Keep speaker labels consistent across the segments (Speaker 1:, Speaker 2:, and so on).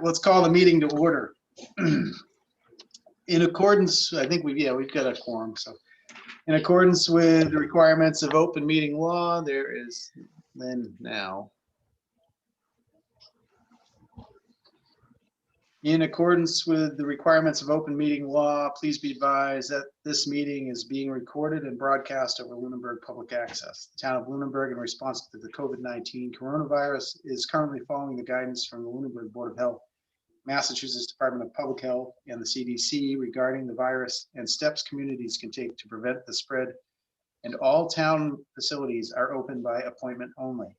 Speaker 1: let's call the meeting to order. In accordance, I think we've got a quorum. So in accordance with the requirements of open meeting law, there is Lynn now. In accordance with the requirements of open meeting law, please be advised that this meeting is being recorded and broadcast over Lunenburg Public Access. The town of Lunenburg, in response to the COVID-19 coronavirus, is currently following the guidance from the Lunenburg Board of Health, Massachusetts Department of Public Health, and the CDC regarding the virus and steps communities can take to prevent the spread, and all town facilities are open by appointment only.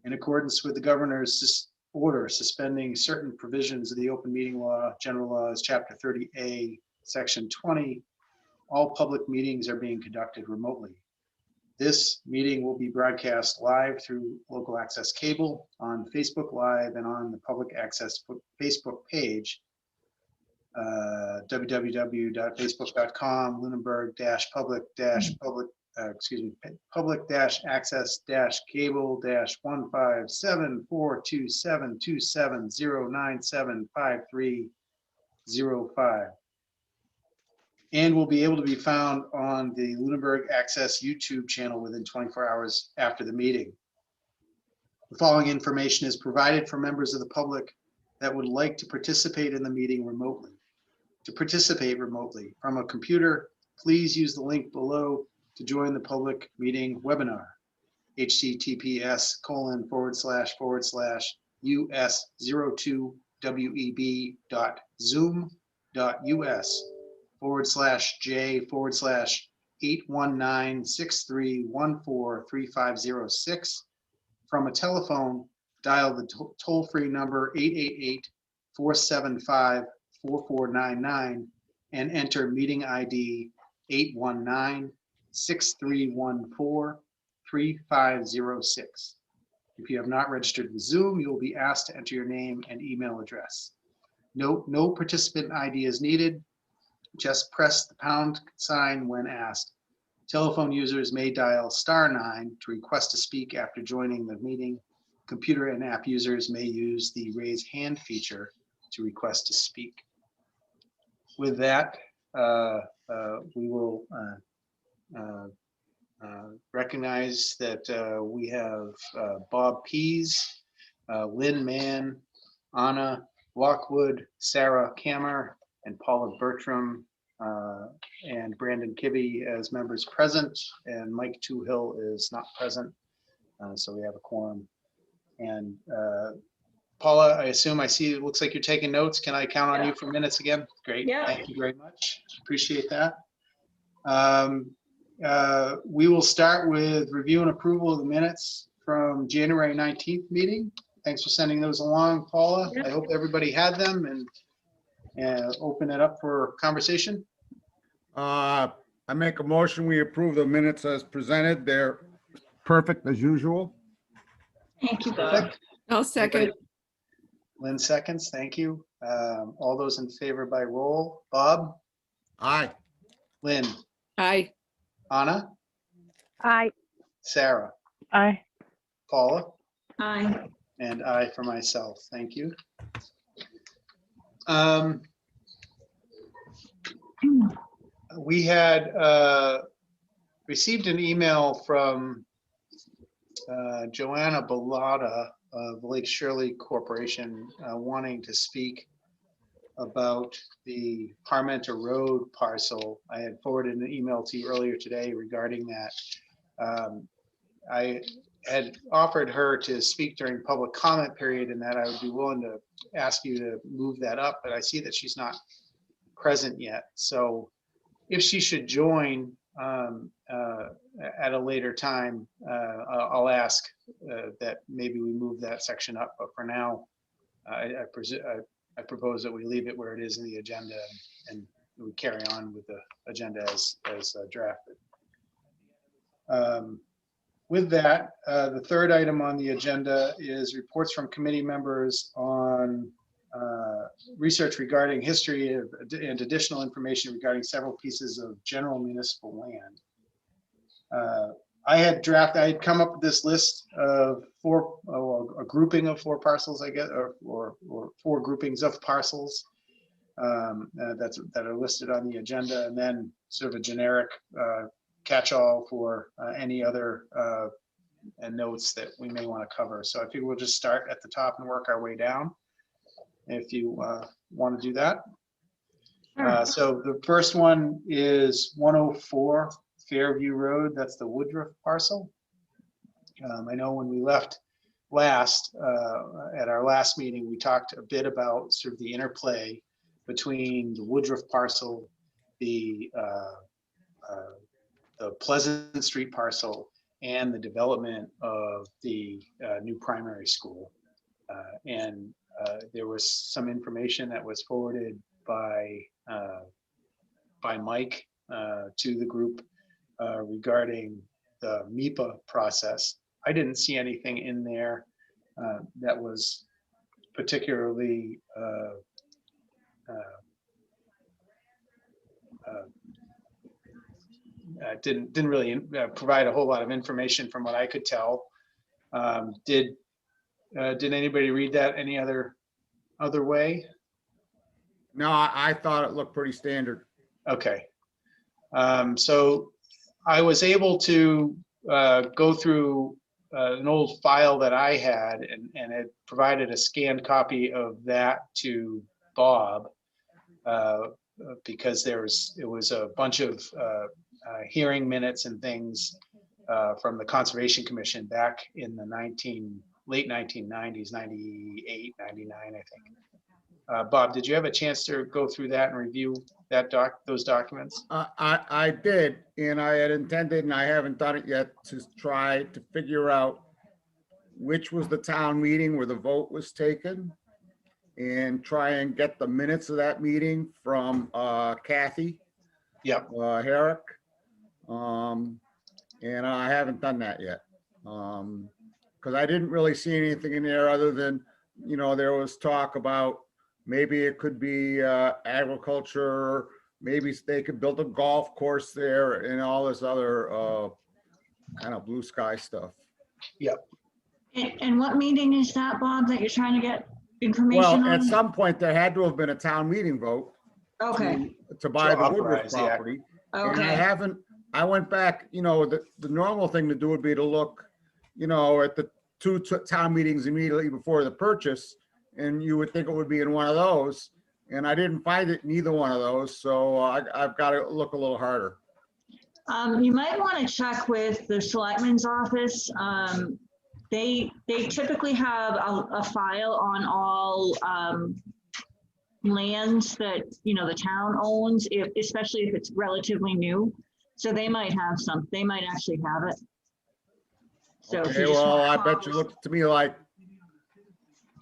Speaker 1: In accordance with the governor's order suspending certain provisions of the open meeting law, general laws, chapter 30A, section 20, all public meetings are being conducted remotely. This meeting will be broadcast live through local access cable, on Facebook Live, and on the public access Facebook page, www.facebook.com, public-access-cable-157427270975305, and will be able to be found on the Lunenburg Access YouTube channel within 24 hours after the meeting. The following information is provided for members of the public that would like to participate in the meeting remotely. To participate remotely from a computer, please use the link below to join the public meeting webinar, https://us02web.zoom.us/j/81963143506. From a telephone, dial the toll-free number 888-475-4499 and enter meeting ID 819-6314-3506. If you have not registered with Zoom, you will be asked to enter your name and email address. Note, no participant ID is needed. Just press the pound sign when asked. Telephone users may dial *9 to request to speak after joining the meeting. Computer and app users may use the raise hand feature to request to speak. With that, we will recognize that we have Bob Pease, Lynn Mann, Anna Lockwood, Sarah Kammer, and Paula Bertram, and Brandon Kibbe as members present, and Mike Toohill is not present, so we have a quorum. And Paula, I assume I see it looks like you're taking notes. Can I count on you for minutes again? Great, Thank you very much. Appreciate that. We will start with review and approval of the minutes from January 19th meeting. Thanks for sending those along, Paula. I hope everybody had them, and open it up for conversation.
Speaker 2: I make a motion, we approve the minutes as presented. They're perfect as usual.
Speaker 3: Thank you, Bob.
Speaker 4: I'll second.
Speaker 1: Lynn seconds, thank you. All those in favor by roll. Bob?
Speaker 2: Aye.
Speaker 1: Lynn?
Speaker 4: Aye.
Speaker 1: Anna?
Speaker 5: Aye.
Speaker 1: Sarah?
Speaker 5: Aye.
Speaker 1: Paula?
Speaker 3: Aye.
Speaker 1: And I for myself, thank you. We had received an email from Joanna Bellata of Lake Shirley Corporation wanting to speak about the Parmenter Road parcel. I had forwarded an email to you earlier today regarding that. I had offered her to speak during public comment period, and that I would be willing to ask you to move that up, but I see that she's not present yet. So if she should join at a later time, I'll ask that maybe we move that section up, but for now, I propose that we leave it where it is in the agenda, and we carry on with the agenda as drafted. With that, the third item on the agenda is reports from committee members on research regarding history and additional information regarding several pieces of general municipal land. I had come up with this list of a grouping of 4 parcels, I guess, or 4 groupings of parcels that are listed on the agenda, and then sort of a generic catch-all for any other notes that we may want to cover. So I think we'll just start at the top and work our way down, if you want to do that. So the first one is 104 Fairview Road. That's the Woodruff parcel. I know when we left last, at our last meeting, we talked a bit about sort of the interplay between the Woodruff parcel, the Pleasant Street parcel, and the development of the new primary school. And there was some information that was forwarded by Mike to the group regarding the MIPA process. I didn't see anything in there that was particularly didn't really provide a whole lot of information from what I could tell. Did anybody read that any other way?
Speaker 2: No, I thought it looked pretty standard.
Speaker 1: Okay. So I was able to go through an old file that I had and it provided a scanned copy of that to Bob because it was a bunch of hearing minutes and things from the Conservation Commission back in the late 1990s, 98, 99, I think. Bob, did you have a chance to go through that and review those documents?
Speaker 2: I did, and I had intended, and I haven't done it yet, to try to figure out which was the town meeting where the vote was taken and try and get the minutes of that meeting from Kathy.
Speaker 1: Yep.
Speaker 2: Herrick. And I haven't done that yet. Because I didn't really see anything in there other than, there was talk about maybe it could be agriculture, maybe they could build a golf course there and all this other kind of blue sky stuff.
Speaker 1: Yep.
Speaker 3: And what meeting is that, Bob, that you're trying to get information on?
Speaker 2: Well, at some point there had to have been a town meeting vote
Speaker 3: Okay,
Speaker 2: to buy the Woodruff
Speaker 1: authorize, yeah.
Speaker 2: property. And
Speaker 3: okay.
Speaker 2: I went back, the normal thing to do would be to look, at the 2 town meetings immediately before the purchase, and you would think it would be in one of those. And I didn't find it in either one of those, so I've got to look a little harder.
Speaker 3: You might want to check with the selectman's office. They typically have a file on all lands that, the town owns, especially if it's relatively new. So they might have they might actually have it. So if you
Speaker 2: Okay,
Speaker 3: just
Speaker 2: well,
Speaker 3: wanna
Speaker 2: I
Speaker 3: call
Speaker 2: bet you looked to me like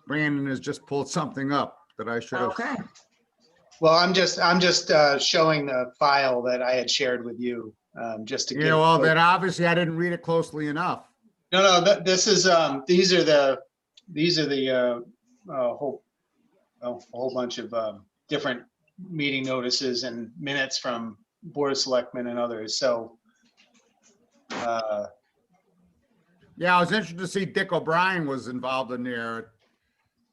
Speaker 2: Brandon has just pulled something up that I should have.
Speaker 3: Okay,
Speaker 1: Well, I'm just showing the file that I had shared with you, just to
Speaker 2: Yeah, well, then obviously I didn't read it closely enough.
Speaker 1: No, this is these are the whole bunch of different meeting notices and minutes from Board of Selectmen and others. So
Speaker 2: Yeah, I was interested to see Dick O'Brien was involved in there.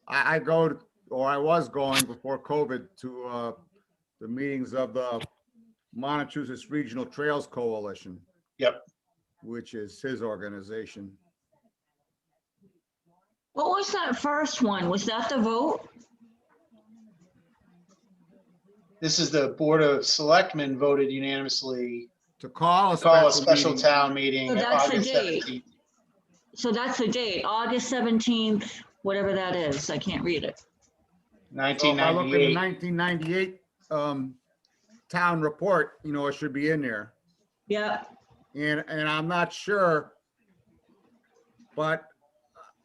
Speaker 2: I was going before COVID to the meetings of the Massachusetts Regional Trails Coalition.
Speaker 1: Yep.
Speaker 2: Which is his organization.
Speaker 3: what was that first one? Was that the vote?
Speaker 1: This is the Board of Selectmen voted unanimously
Speaker 2: To call a
Speaker 1: a
Speaker 2: special
Speaker 1: special
Speaker 2: meeting.
Speaker 1: town meeting
Speaker 3: So
Speaker 1: on
Speaker 3: that's the
Speaker 1: August
Speaker 3: date.
Speaker 1: 17th.
Speaker 3: So that's the date, August 17th, whatever that is. I can't read it.
Speaker 2: So if I look at the
Speaker 1: 1998.
Speaker 2: 1998 town report, it should be in there.
Speaker 3: Yeah,
Speaker 2: And I'm not sure, but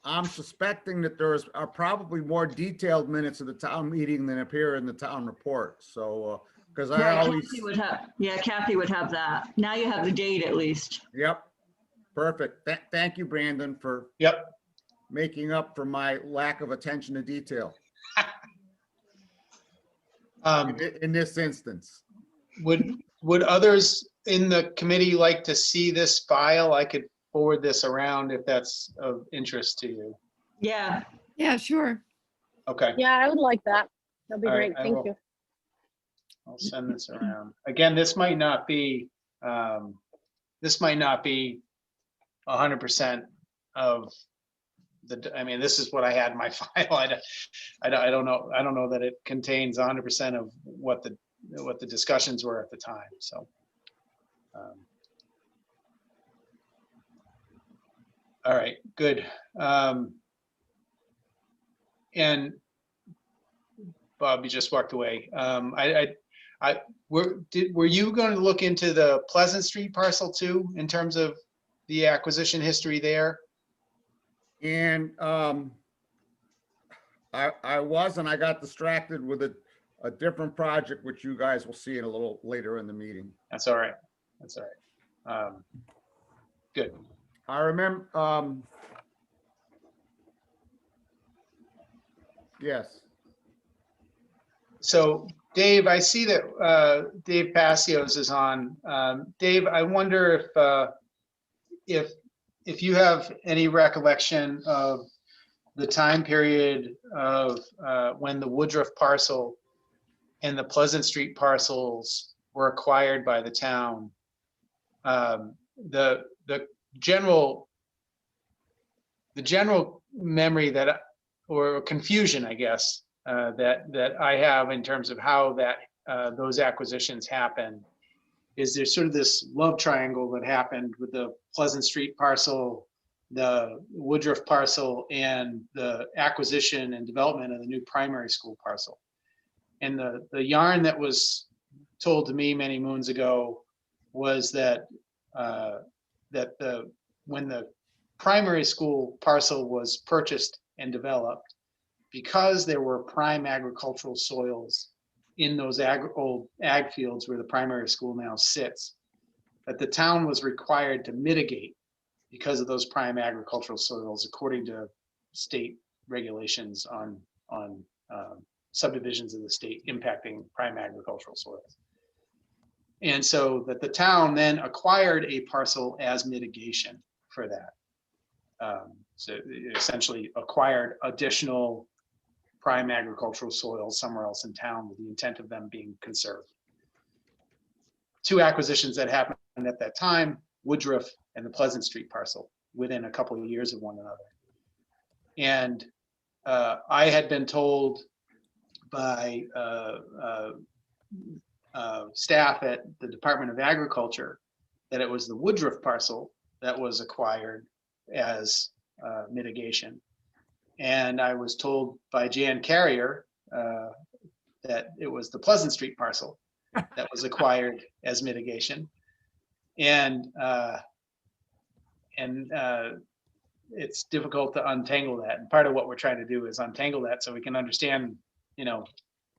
Speaker 2: I'm suspecting that are probably more detailed minutes of the town meeting than appear in the town report. So, because I
Speaker 3: right,
Speaker 2: always,
Speaker 3: Kathy would have that. Now you have the date at least.
Speaker 2: yep, perfect. Thank you, Brandon, for
Speaker 1: Yep.
Speaker 2: making up for my lack of attention to detail in this instance.
Speaker 1: Would others in the committee like to see this file, I could forward this around if that's of interest to you.
Speaker 3: Yeah,
Speaker 4: Yeah, sure.
Speaker 1: Okay.
Speaker 5: Yeah, I would like that. That'd be
Speaker 1: All right,
Speaker 5: great.
Speaker 1: I
Speaker 5: Thank
Speaker 1: will.
Speaker 5: you.
Speaker 1: I'll send this around. Again, this might not be 100% of I mean, this is what I had in my file. I don't know that it contains 100% of what the discussions were at the time. So, all right, good. And Bob, you just walked away. Were you going to look into the Pleasant Street parcel too, in terms of the acquisition history there?
Speaker 2: And I was, and I got distracted with a different project, which you guys will see in a little later in the meeting.
Speaker 1: That's all right. That's all right. Good.
Speaker 2: I remember, yes.
Speaker 1: So Dave, I see that Dave Passios is on. Dave, I wonder if you have any recollection of the time period of when the Woodruff parcel and the Pleasant Street parcels were acquired by the town. The general memory that, or confusion, I guess, that I have in terms of how those acquisitions happen is there's sort of this love triangle that happened with the Pleasant Street parcel, the Woodruff parcel, and the acquisition and development of the new primary school parcel. And the yarn that was told to me many moons ago was that when the primary school parcel was purchased and developed, because there were prime agricultural soils in those old ag fields where the primary school now sits, that the town was required to mitigate because of those prime agricultural soils according to state regulations on subdivisions of the state impacting prime agricultural soils. And so that the town then acquired a parcel as mitigation for that. So it essentially acquired additional prime agricultural soils somewhere else in town with the intent of them being conserved. Two acquisitions that happened at that time, Woodruff and the Pleasant Street parcel, within a couple of years of one another. And I had been told by staff at the Department of Agriculture that it was the Woodruff parcel that was acquired as mitigation. And I was told by Jan Carrier that it was the Pleasant Street parcel that was acquired as mitigation. And it's difficult to untangle that. And part of what we're trying to do is untangle that so we can understand,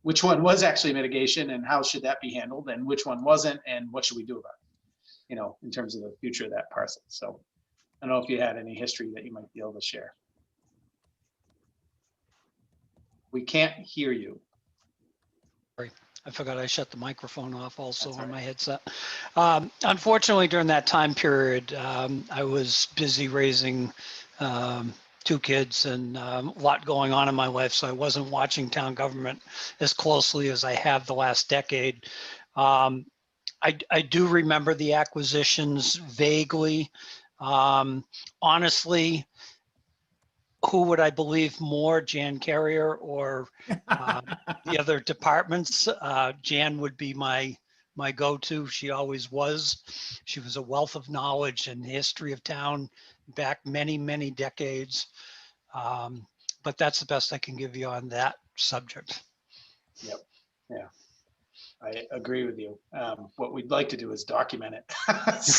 Speaker 1: which one was actually mitigation and how should that be handled, and which one wasn't, and what should we do about it, in terms of the future of that parcel. So I don't know if you had any history that you might be able to share. We can't hear you.
Speaker 6: I forgot I shut the microphone off also
Speaker 1: That's
Speaker 6: on
Speaker 1: all
Speaker 6: my headset. Unfortunately, during that time period, I was busy raising 2 kids and a lot going on in my life, so I wasn't watching town government as closely as I have the last decade. I do remember the acquisitions vaguely. Honestly, who would I believe more, Jan Carrier or the other departments? Jan would be my go-to. She always was. She was a wealth of knowledge and history of town back many, many decades. But that's the best I can give you on that subject.
Speaker 1: Yep. Yeah. I agree with you. What we'd like to do is document it.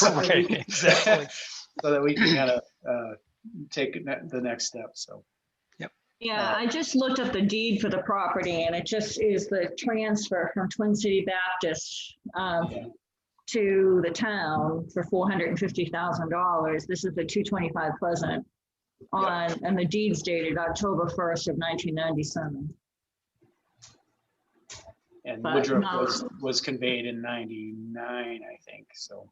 Speaker 6: Right, exactly.
Speaker 1: So that we can kind of take the next step. So.
Speaker 3: yeah, I just looked up the deed for the property and it just is the transfer from Twin City Baptist to the town for $450,000. This is the 225 Pleasant and the deed's dated October 1st of 1997.
Speaker 1: And
Speaker 3: But
Speaker 1: Woodruff
Speaker 3: no.
Speaker 1: was conveyed in 99, I think, so.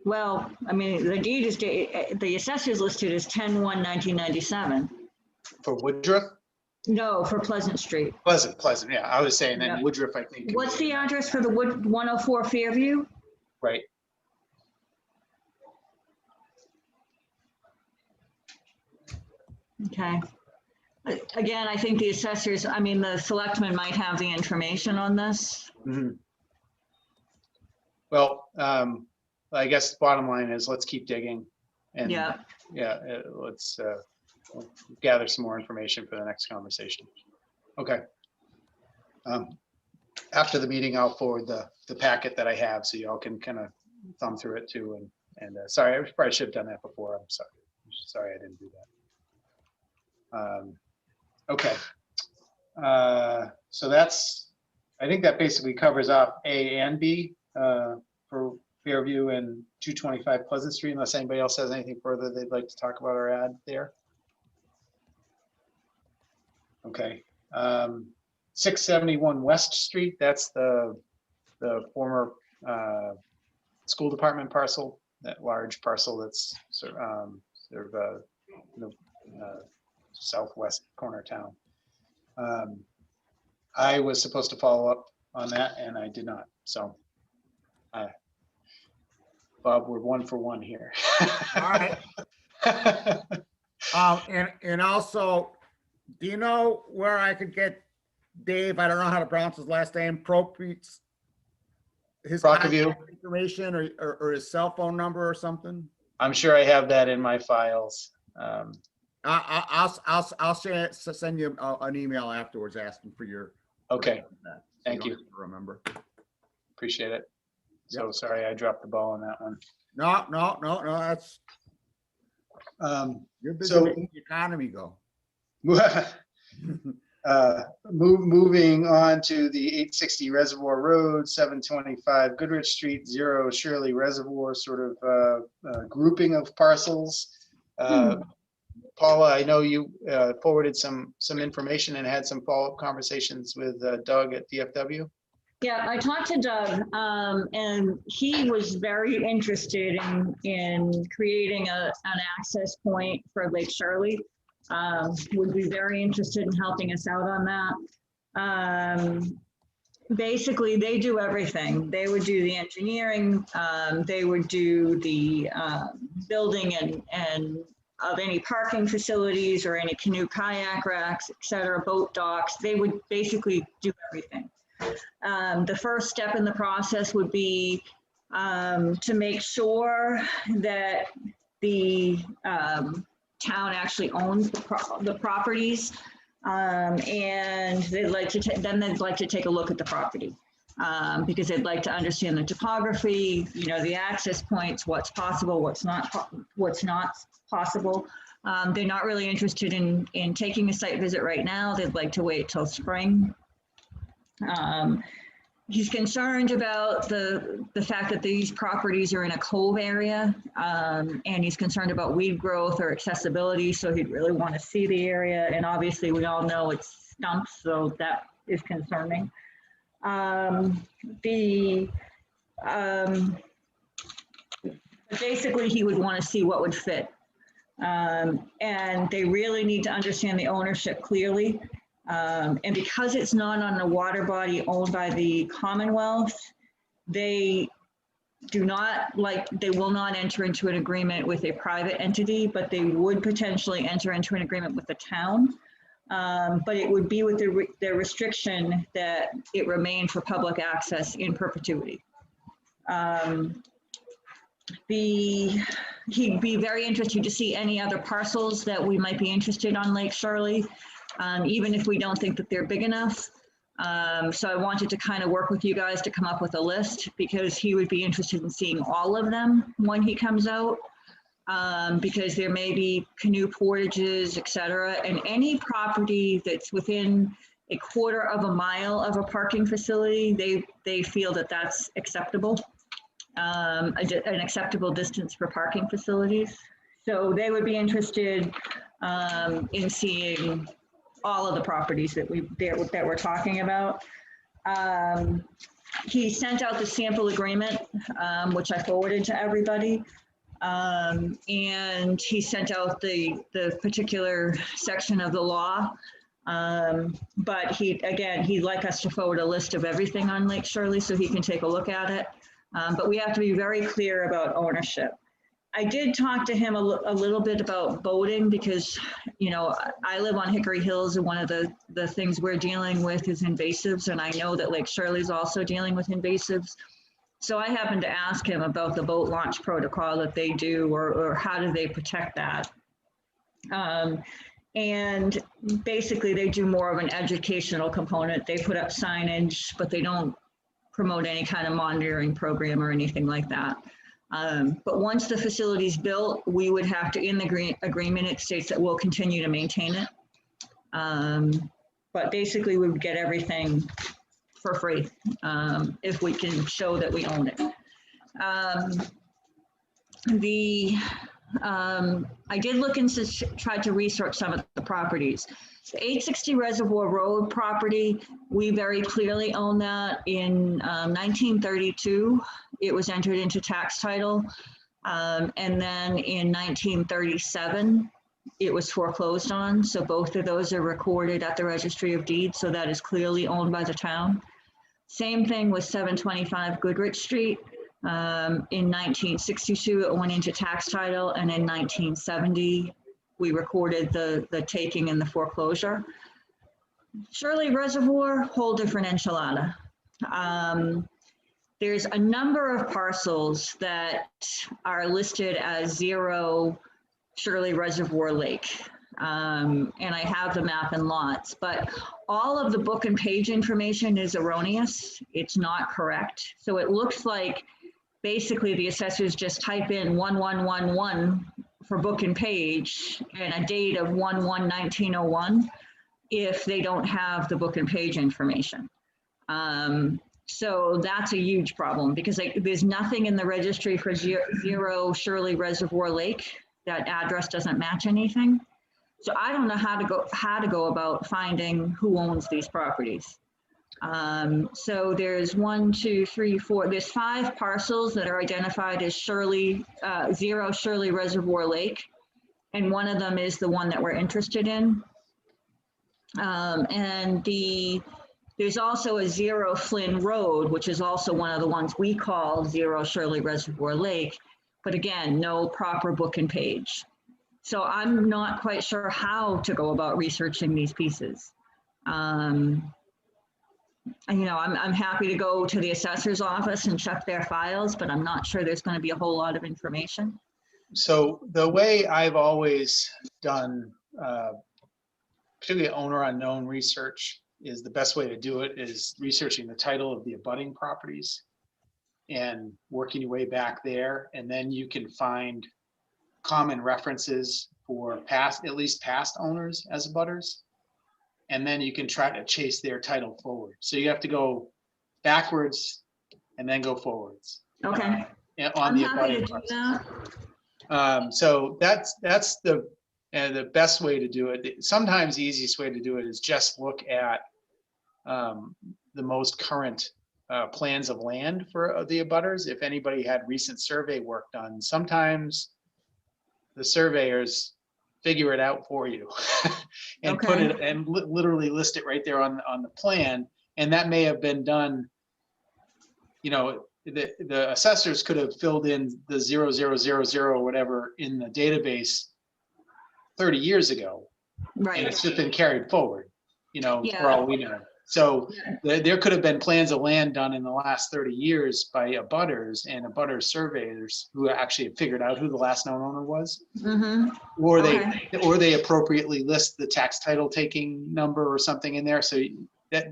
Speaker 3: Well, I mean, the deed is, the assessor's listed as 10/1/1997.
Speaker 1: For Woodruff?
Speaker 3: No, for Pleasant Street.
Speaker 1: Pleasant, yeah, I was saying
Speaker 3: Yeah.
Speaker 1: that Woodruff, I think.
Speaker 3: What's
Speaker 1: conveyed
Speaker 3: the
Speaker 1: in
Speaker 3: address for the 104 Fairview?
Speaker 1: Right.
Speaker 3: Okay. Again, I think the assessors, I mean, the selectmen might have the information on this.
Speaker 1: Mhm. Well, I guess the bottom line is let's keep digging. And
Speaker 3: Yeah,
Speaker 1: yeah, let's we'll gather some more information for the next conversation. Okay. After the meeting, I'll forward the packet that I have so y'all can kind of thumb through it too. And sorry, I probably should have done that before. I'm sorry. Sorry I didn't do that. Okay. So I think that basically covers off A and B for Fairview and 225 Pleasant Street, unless anybody else has anything further they'd like to talk about or add there. Okay. 671 West Street, that's the former school department parcel, that large parcel that's sort of southwest corner town. I was supposed to follow up on that and I did not. So, Bob, we're 1 for 1 here.
Speaker 2: All right. And also, do you know where I could get Dave? I don't know how to pronounce his last name. Propeets. His
Speaker 1: Rockaview.
Speaker 2: contact information or his cell phone number or something.
Speaker 1: I'm sure I have that in my files.
Speaker 2: I'll send you an email afterwards asking for your.
Speaker 1: Okay,
Speaker 2: that, so
Speaker 1: thank
Speaker 2: don't
Speaker 1: you.
Speaker 2: have to remember.
Speaker 1: Appreciate it. So
Speaker 2: Yep.
Speaker 1: sorry, I dropped the ball on that one.
Speaker 2: No. That's you're busy
Speaker 1: So-
Speaker 2: making the economy go.
Speaker 1: Moving on to the 860 Reservoir Road, 725 Goodrich Street, 0 Shirley Reservoir, sort of grouping of parcels. Paula, I know you forwarded some information and had some follow-up conversations with Doug at DFW.
Speaker 3: yeah, I talked to Doug, and he was very interested in creating an access point for Lake Shirley. Would be very interested in helping us out on that. Basically, they do everything. They would do the engineering, they would do the building and of any parking facilities or any canoe kayak racks, et cetera, boat docks. They would basically do everything. The first step in the process would be to make sure that the town actually owns the properties, and they'd like to take a look at the property because they'd like to understand the topography, the access points, what's possible, what's not possible. They're not really interested in taking a site visit right now. They'd like to wait till spring. He's concerned about the fact that these properties are in a cove area, and he's concerned about weed growth or accessibility, so he'd really want to see the area. And obviously, we all know it's stumps, so that is concerning. Basically, he would want to see what would fit. And they really need to understand the ownership clearly. And because it's not on a water body owned by the Commonwealth, they will not enter into an agreement with a private entity, but they would potentially enter into an agreement with the town. But it would be with the restriction that it remain for public access in perpetuity. He'd be very interested to see any other parcels that we might be interested on Lake Shirley. Even if we don't think that they're big enough. So I wanted to kind of work with you guys to come up with a list because he would be interested in seeing all of them when he comes out. Because there may be canoe portages, et cetera, and any property that's within a 1/4 mile of a parking facility, they feel that that's acceptable, an acceptable distance for parking facilities. So they would be interested in seeing all of the properties that we're talking about. He sent out the sample agreement, which I forwarded to everybody. And he sent out the particular section of the law. But he'd like us to forward a list of everything on Lake Shirley so he can take a look at it. But we have to be very clear about ownership. I did talk to him a little bit about boating because, you know, I live on Hickory Hills and one of the things we're dealing with is invasives. And I know that Lake Shirley's also dealing with invasives. So I happened to ask him about the boat launch protocol that they do or how do they protect that. And basically they do more of an educational component. They put up signage, but they don't promote any kind of monitoring program or anything like that. But once the facility's built, we would have to, in the agreement, it states that we'll continue to maintain it. But basically we would get everything for free if we can show that we own it. I did look into, tried to research some of the properties. The 860 Reservoir Road property, we very clearly own that. In 1932, it was entered into tax title. And then in 1937, it was foreclosed on. So both of those are recorded at the Registry of Deeds. So that is clearly owned by the town. Same thing with 725 Goodrich Street. In 1962, it went into tax title, and in 1970, we recorded the taking and the foreclosure. Shirley Reservoir, whole different enchilada. There's a number of parcels that are listed as 0 Shirley Reservoir Lake. And I have the map and lots, but all of the book and page information is erroneous. It's not correct. So it looks like basically the assessors just type in 1111 for book and page and a date of 1/1/1901 if they don't have the book and page information. So that's a huge problem because there's nothing in the registry for 0 Shirley Reservoir Lake. That address doesn't match anything. So I don't know how to go about finding who owns these properties. So there's 1, 2, 3, 4, there's 5 parcels that are identified as 0 Shirley Reservoir Lake. And one of them is the one that we're interested in. And there's also a 0 Flynn Road, which is also one of the ones we call 0 Shirley Reservoir Lake. But again, no proper book and page. So I'm not quite sure how to go about researching these pieces. You know, I'm happy to go to the assessor's office and check their files, but I'm not sure there's going to be a whole lot of information.
Speaker 1: So the way I've always done, particularly owner unknown research, is the best way to do it is researching the title of the abutting properties and working your way back there. And then you can find common references for at least past owners as abutters. And then you can try to chase their title forward. So you have to go backwards and then go forwards.
Speaker 3: Okay.
Speaker 1: On
Speaker 3: I'm
Speaker 1: the
Speaker 3: happy to
Speaker 1: abutting
Speaker 3: do
Speaker 1: process.
Speaker 3: that.
Speaker 1: So that's the best way to do it. Sometimes the easiest way to do it is just look at the most current plans of land for the abutters. If anybody had recent survey work done, sometimes the surveyors figure it out for you and put it and literally list it right there on the plan. And that may have been done, you know, the assessors could have filled in the 0000 or whatever in the database 30 years ago.
Speaker 3: Right.
Speaker 1: And it's just been carried forward, you know,
Speaker 3: Yeah.
Speaker 1: for all we know. So there could have been plans of land done in the last 30 years by abutters and abutter surveyors who actually figured out who the last known owner was.
Speaker 3: Mm-hmm.
Speaker 1: Or
Speaker 3: Okay.
Speaker 1: they appropriately list the tax title taking number or something in there. So that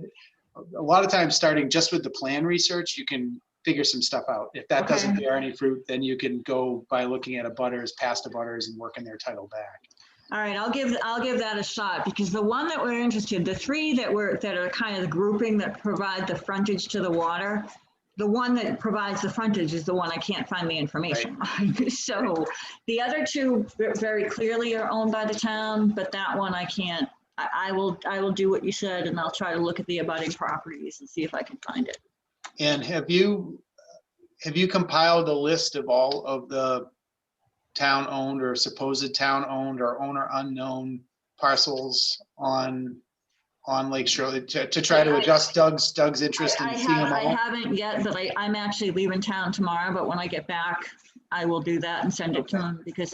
Speaker 1: a lot of times starting just with the plan research, you can figure some stuff out. If that doesn't bear any fruit, then you can go by looking at abutters, past abutters, and working their title back.
Speaker 3: All right, I'll give that a shot because the one that we're interested, the 3 that are kind of the grouping that provide the frontage to the water, the one that provides the frontage is the one I can't find the information on. So the other 2 very clearly are owned by the town, but that one I can't I will do what you said, and I'll try to look at the abutting properties and see if I can find it.
Speaker 1: And have you compiled a list of all of the town-owned or supposed town-owned or owner unknown parcels on Lake Shirley to try to adjust Doug's interest in seeing them
Speaker 3: I
Speaker 1: all?
Speaker 3: haven't yet, but I'm actually leaving town tomorrow, but when I get back, I will do that and send it to him because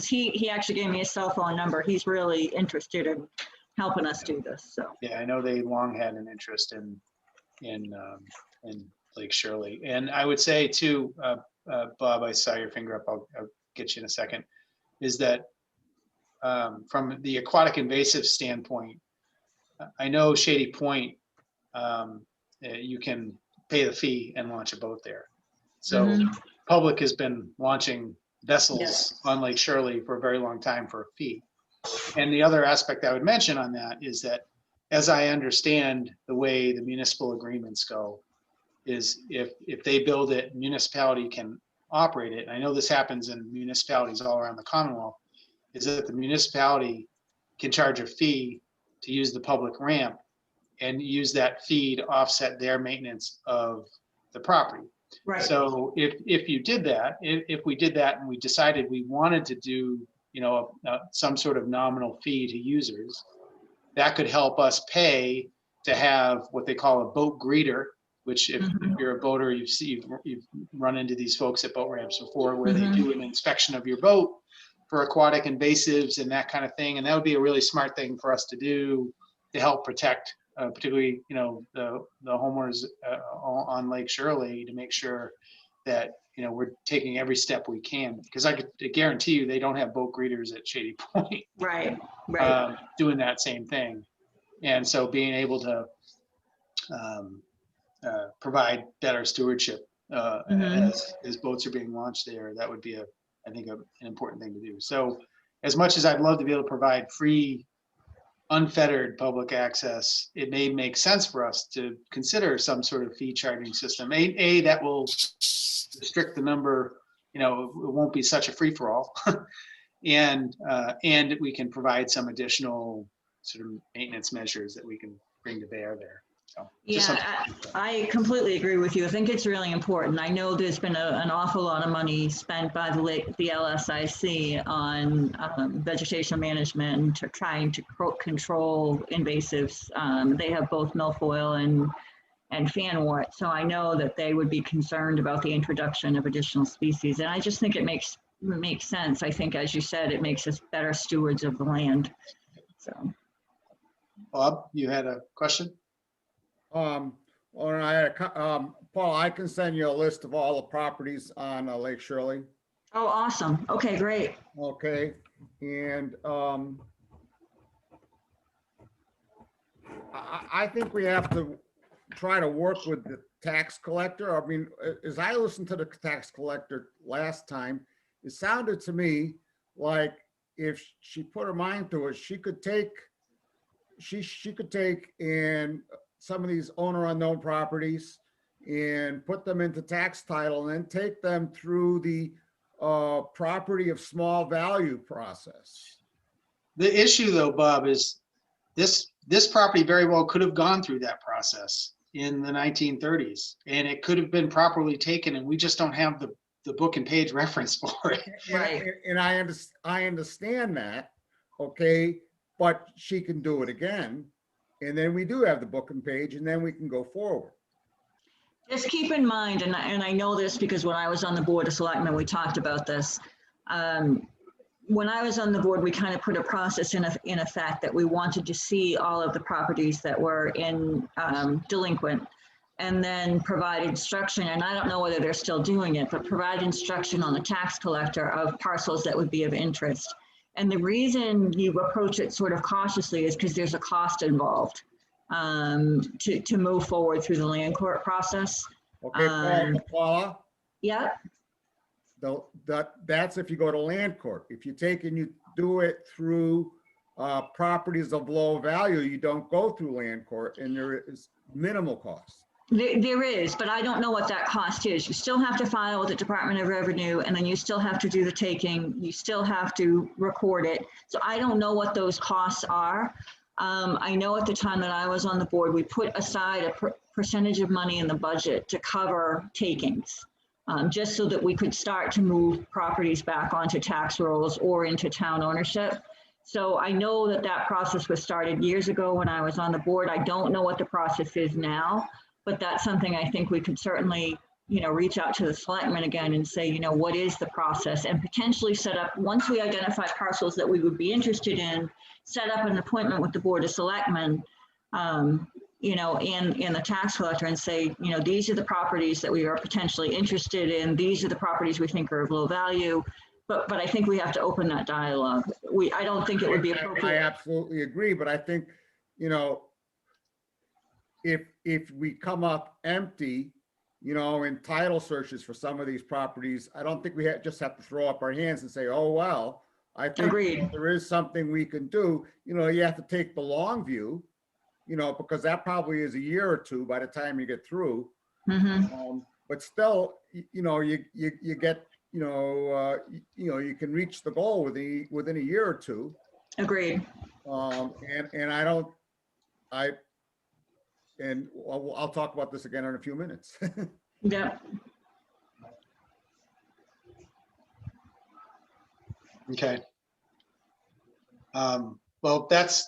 Speaker 3: he actually gave me a cell phone number. He's really interested in helping us do this, so.
Speaker 1: Yeah, I know they long had an interest in Lake Shirley. And I would say too, Bob, I saw your finger up. I'll get you in a second. Is that from the aquatic invasive standpoint, I know Shady Point, you can pay the fee and launch a boat there. So public has been launching vessels on Lake Shirley for a very long time for a fee. And the other aspect I would mention on that is that, as I understand the way the municipal agreements go, is if they build it, municipality can operate it. And I know this happens in municipalities all around the Commonwealth, is that the municipality can charge a fee to use the public ramp and use that fee to offset their maintenance of the property.
Speaker 3: Right.
Speaker 1: So if you did that, if we did that and we decided we wanted to do, some sort of nominal fee to users, that could help us pay to have what they call a boat greeter, which if you're a boater, you've run into these folks at boat ramps before, where they do an inspection of your boat for aquatic invasives and that kind of thing. And that would be a really smart thing for us to do to help protect, particularly, the homeowners on Lake Shirley, to make sure that, we're taking every step we can, because I could guarantee you they don't have boat greeters at Shady Point.
Speaker 3: Right.
Speaker 1: Doing that same thing. And so being able to provide better stewardship as boats are being launched there, that would be I think an important thing to do. So as much as I'd love to be able to provide free, unfettered public access, it may make sense for us to consider some sort of fee charging system. That will restrict the number, it won't be such a free for all. And we can provide some additional sort of maintenance measures that we can bring to bear there. So,
Speaker 3: I completely agree with you. I think it's really important. I know there's been an awful lot of money spent by the LSIC on vegetation management, trying to control invasives. They have both milfoil and fanwort. So I know that they would be concerned about the introduction of additional species. And I just think it makes sense. I think, as you said, it makes us better stewards of the land. So.
Speaker 1: Bob, you had a question?
Speaker 2: Paul, I can send you a list of all the properties on Lake Shirley.
Speaker 3: Oh, awesome. Okay, great.
Speaker 2: Okay, and I think we have to try to work with the tax collector. I mean, as I listened to the tax collector last time, it sounded to me like if she put her mind to it, she could take in some of these owner unknown properties and put them into tax title and then take them through the property of small value process.
Speaker 1: The issue though, Bob, is this property very well could have gone through that process in the 1930s, and it could have been properly taken, and we just don't have the book and page reference for it.
Speaker 3: Right.
Speaker 2: And I understand that, okay, but she can do it again. And then we do have the book and page, and then we can go forward.
Speaker 3: Just keep in mind, and I know this because when I was on the Board of Selectmen, we talked about this. When I was on the board, we kind of put a process in effect that we wanted to see all of the properties that were in delinquent, and then provide instruction, and I don't know whether they're still doing it, but provide instruction on the tax collector of parcels that would be of interest. And the reason you approach it sort of cautiously is because there's a cost involved to move forward through the land court process.
Speaker 2: Okay, Paula?
Speaker 3: Yeah.
Speaker 2: That's if you go to land court. If you take and you do it through properties of low value, you don't go through land court, and there is minimal cost.
Speaker 3: There is, but I don't know what that cost is. You still have to file with the Department of Revenue, and then you still have to do the taking. You still have to record it. So I don't know what those costs are. I know at the time that I was on the board, we put aside a percentage of money in the budget to cover takings, just so that we could start to move properties back onto tax rolls or into town ownership. So I know that that process was started years ago when I was on the board. I don't know what the process is now, but that's something I think we could certainly, reach out to the selectmen again and say, what is the process, and potentially set up, once we identify parcels that we would be interested in, set up an appointment with the Board of Selectmen, and the tax collector, and say, these are the properties that we are potentially interested in. These are the properties we think are of low value. But I think we have to open that dialogue. I don't think it would be
Speaker 2: I
Speaker 3: appropriate.
Speaker 2: absolutely agree, but I think, if we come up empty, in title searches for some of these properties, I don't think we just have to throw up our hands and say, oh, well, I think
Speaker 3: Agreed.
Speaker 2: there is something we can do. You have to take the long view, because that probably is a year or two by the time you get through.
Speaker 3: Mhm.
Speaker 2: But still, you get, you can reach the goal within a year or two.
Speaker 3: Agreed.
Speaker 2: And I'll talk about this again in a few minutes.
Speaker 3: Yeah.
Speaker 1: Okay. Well, that's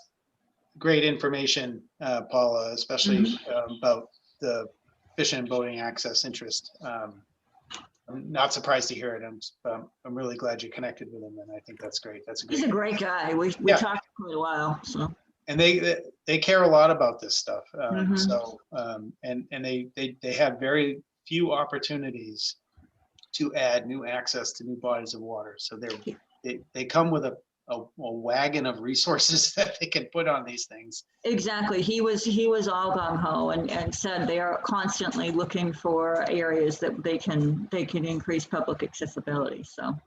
Speaker 1: great information, Paula, especially about the fishing and boating access interest. I'm not surprised to hear it. I'm really glad you connected with him, and I think that's great. That's a
Speaker 3: He's a
Speaker 1: great.
Speaker 3: great guy. We
Speaker 1: Yeah.
Speaker 3: talked for quite a while, so.
Speaker 1: And they care a lot about this stuff.
Speaker 3: Mhm.
Speaker 1: So and they have very few opportunities to add new access to new bodies of water. So they come with a wagon of resources that they can put on these things.
Speaker 3: Exactly. He was all gung ho and said they are constantly looking for areas that they can increase public accessibility. So.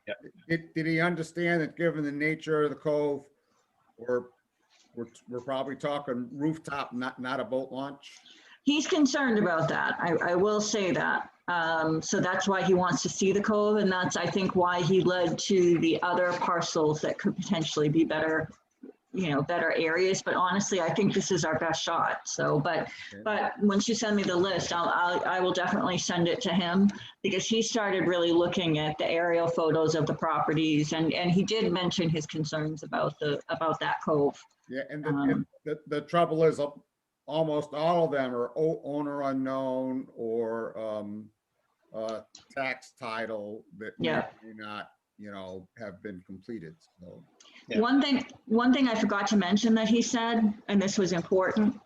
Speaker 2: Did he understand that given the nature of the cove, we're probably talking rooftop, not a boat launch?
Speaker 3: He's concerned about that. I will say that. So that's why he wants to see the cove, and that's, I think, why he led to the other parcels that could potentially be better, better areas. But honestly, I think this is our best shot. So, but once you send me the list, I will definitely send it to him, because he started really looking at the aerial photos of the properties, and he did mention his concerns about that cove.
Speaker 2: Yeah, and the trouble is, almost all of them are owner unknown or tax title that may not, have been completed. So
Speaker 1: Yeah.
Speaker 3: One thing I forgot to mention that he said, and this was important,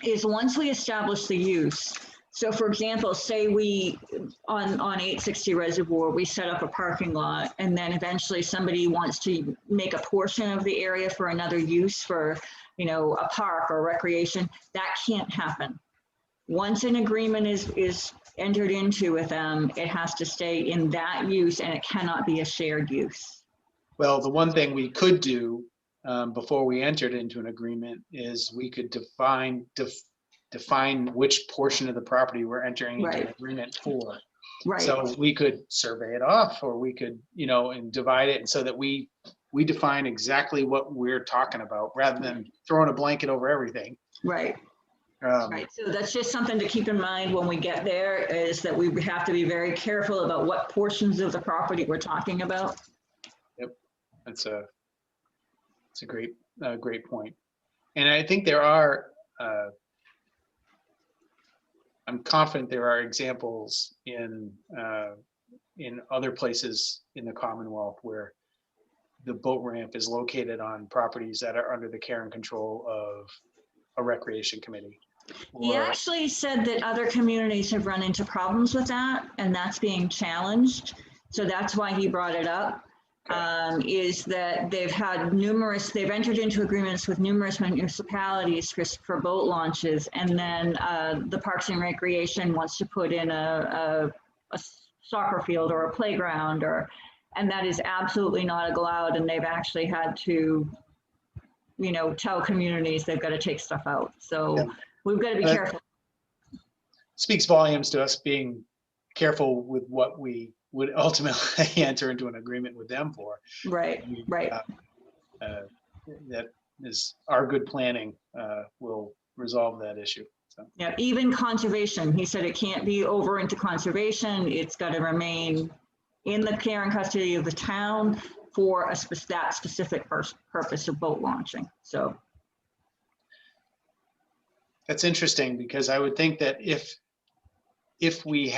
Speaker 3: is once we establish the use. So for example, say we, on 860 Reservoir, we set up a parking lot, and then eventually somebody wants to make a portion of the area for another use, for, a park or recreation. That can't happen. Once an agreement is entered into with them, it has to stay in that use, and it cannot be a shared use.
Speaker 1: Well, the one thing we could do before we entered into an agreement is we could define which portion of the property we're entering into an agreement for.
Speaker 3: Right.
Speaker 1: So we could survey it off, or we could, and divide it, and so that we define exactly what we're talking about, rather than throwing a blanket over everything.
Speaker 3: Right. Right. So that's just something to keep in mind when we get there, is that we have to be very careful about what portions of the property we're talking about.
Speaker 1: Yep. It's a great point. And I think there are, I'm confident there are examples in other places in the Commonwealth where the boat ramp is located on properties that are under the care and control of a recreation committee.
Speaker 3: He actually said that other communities have run into problems with that, and that's being challenged. So that's why he brought it up. Is that they've entered into agreements with numerous municipalities for boat launches, and then the Parks and Recreation wants to put in a soccer field or a playground, and that is absolutely not allowed, and they've actually had to, tell communities they've got to take stuff out. So we've got to be careful.
Speaker 1: Speaks volumes to us being careful with what we would ultimately enter into an agreement with them for.
Speaker 3: Right, right.
Speaker 1: That is our good planning will resolve that issue. So,
Speaker 3: Yeah, even conservation, he said it can't be over into conservation. It's got to remain in the care and custody of the town for that specific purpose of boat launching. So,
Speaker 1: that's interesting, because I would think that if we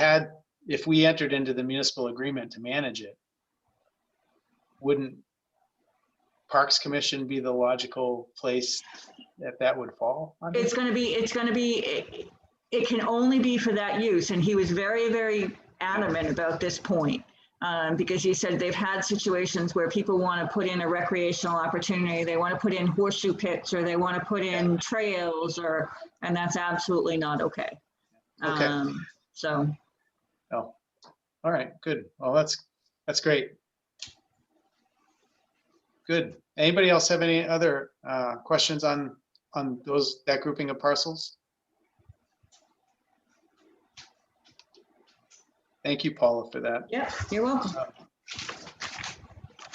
Speaker 1: entered into the municipal agreement to manage it, wouldn't Parks Commission be the logical place that would fall under?
Speaker 3: it's going to be, it can only be for that use. And he was very, very adamant about this point. Because he said they've had situations where people want to put in a recreational opportunity, they want to put in horseshoe pits, or they want to put in trails, and that's absolutely not okay.
Speaker 1: Okay.
Speaker 3: So,
Speaker 1: Oh, all right, good. Well, that's great. Good. Anybody else have any other questions on that grouping of parcels? Thank you, Paula, for that.
Speaker 3: yeah, you're welcome.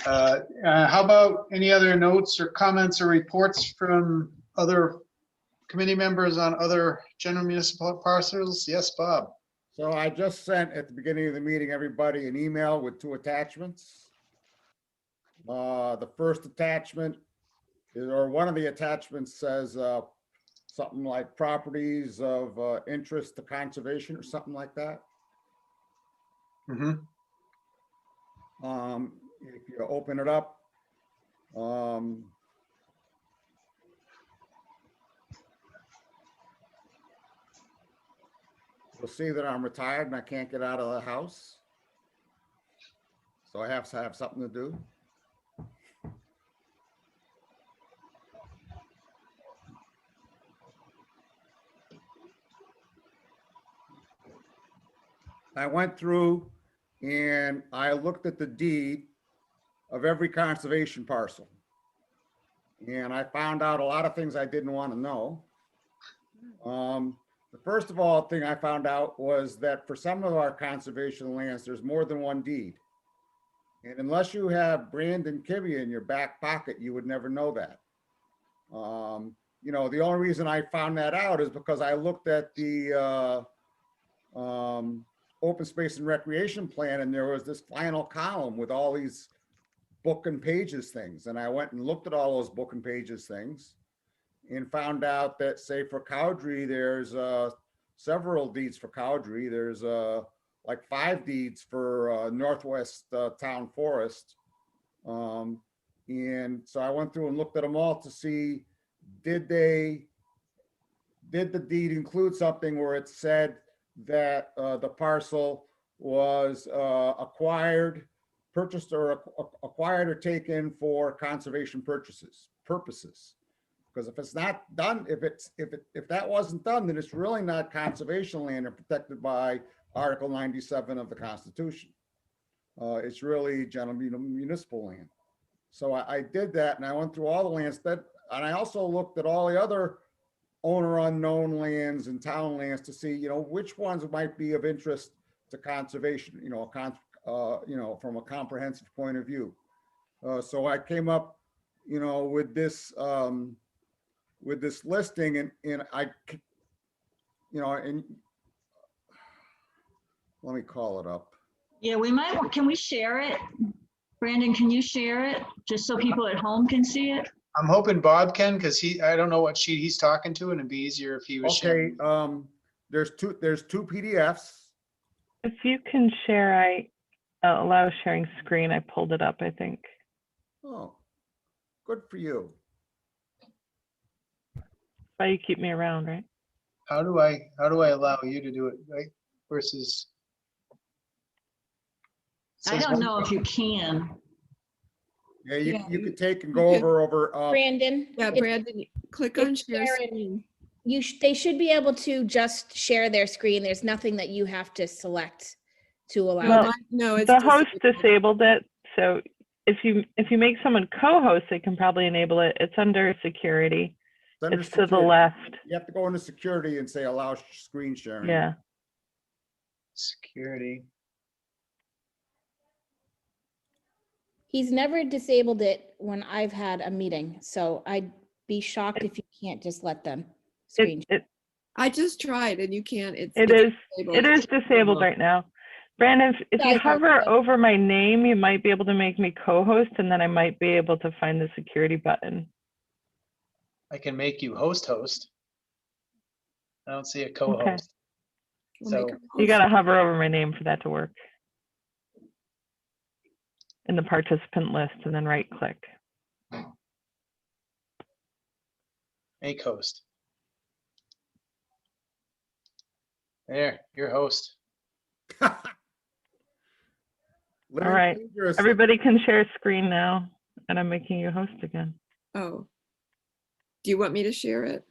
Speaker 1: How about any other notes or comments or reports from other committee members on other general municipal parcels? Yes, Bob.
Speaker 2: So I just sent at the beginning of the meeting, everybody an email with 2 attachments. The first attachment or one of the attachments says something like properties of interest to conservation or something like that.
Speaker 1: Mm-hmm.
Speaker 2: If you open it up, you'll see that I'm retired and I can't get out of the house. So I have to have something to do. I went through and I looked at the deed of every conservation parcel. And I found out a lot of things I didn't want to know. The first of all thing I found out was that for some of our conservation lands, there's more than one deed. And unless you have Brandon Kibbe in your back pocket, you would never know that. You know, the only reason I found that out is because I looked at the open space and recreation plan, and there was this final column with all these book and pages things. And I went and looked at all those book and pages things and found out that, say, for Cowdrey, there's several deeds for Cowdrey. There's like 5 deeds for Northwest Town Forest. And so I went through and looked at them all to see, did the deed include something where it said that the parcel was acquired, purchased, or acquired or taken for conservation purposes. Because if it's not done, if that wasn't done, then it's really not conservation land and protected by Article 97 of the Constitution. It's really general municipal land. So I did that, and I went through all the lands and I also looked at all the other owner unknown lands and town lands to see, you know, which ones might be of interest to conservation, you know, from a comprehensive point of view. So I came up, you know, with this listing, and I, you know, and let me call it up.
Speaker 3: Yeah, can we share it? Brandon, can you share it just so people at home can see it?
Speaker 1: I'm hoping Bob can, because I don't know what sheet he's talking to, and it'd be easier if he was
Speaker 2: Okay,
Speaker 1: sharing.
Speaker 2: there's two PDFs.
Speaker 7: If you can share, I allow sharing screen. I pulled it up, I think.
Speaker 2: Oh, good for you.
Speaker 7: Why you keep me around, right?
Speaker 1: How do I allow you to do it, right? Versus.
Speaker 3: I don't know if you can.
Speaker 2: Yeah,
Speaker 4: Yeah,
Speaker 2: you
Speaker 4: you-
Speaker 2: could take and go
Speaker 4: you
Speaker 2: over.
Speaker 5: Brandon.
Speaker 4: Yeah,
Speaker 5: it's-
Speaker 4: Brandon, click on
Speaker 5: it's
Speaker 4: share
Speaker 5: sharing.
Speaker 4: screen.
Speaker 5: They should be able to just share their screen. There's nothing that you have to select to allow.
Speaker 4: No,
Speaker 7: Well,
Speaker 5: them.
Speaker 4: no, it's
Speaker 7: The host
Speaker 4: disabled.
Speaker 7: disabled it, so if you make someone co-host, they can probably enable it. It's under security.
Speaker 2: under
Speaker 7: It's to the
Speaker 2: security.
Speaker 7: left.
Speaker 2: You have to go into security and say allow screen sharing.
Speaker 7: Yeah.
Speaker 1: Security.
Speaker 5: He's never disabled it when I've had a meeting, so I be shocked if you can't just let them
Speaker 7: It,
Speaker 5: screen.
Speaker 7: it,
Speaker 4: I just tried and you can't.
Speaker 7: it
Speaker 4: it's
Speaker 7: is,
Speaker 4: disabled.
Speaker 7: it is disabled right now. Brandon, if you
Speaker 5: Guys,
Speaker 7: hover
Speaker 5: okay.
Speaker 7: over my name, you might be able to make me co-host, and then I might be able to find the security button.
Speaker 1: I can make you host. I don't see a
Speaker 7: Okay.
Speaker 1: co-host.
Speaker 4: We'll make
Speaker 1: So
Speaker 4: her
Speaker 7: You
Speaker 4: host.
Speaker 7: gotta hover over my name for that to work. In the participant list, and then right click.
Speaker 1: make host. There, you're host.
Speaker 7: All right. Everybody can share screen now, and I'm making you host again.
Speaker 4: Oh. Do you want me to share it?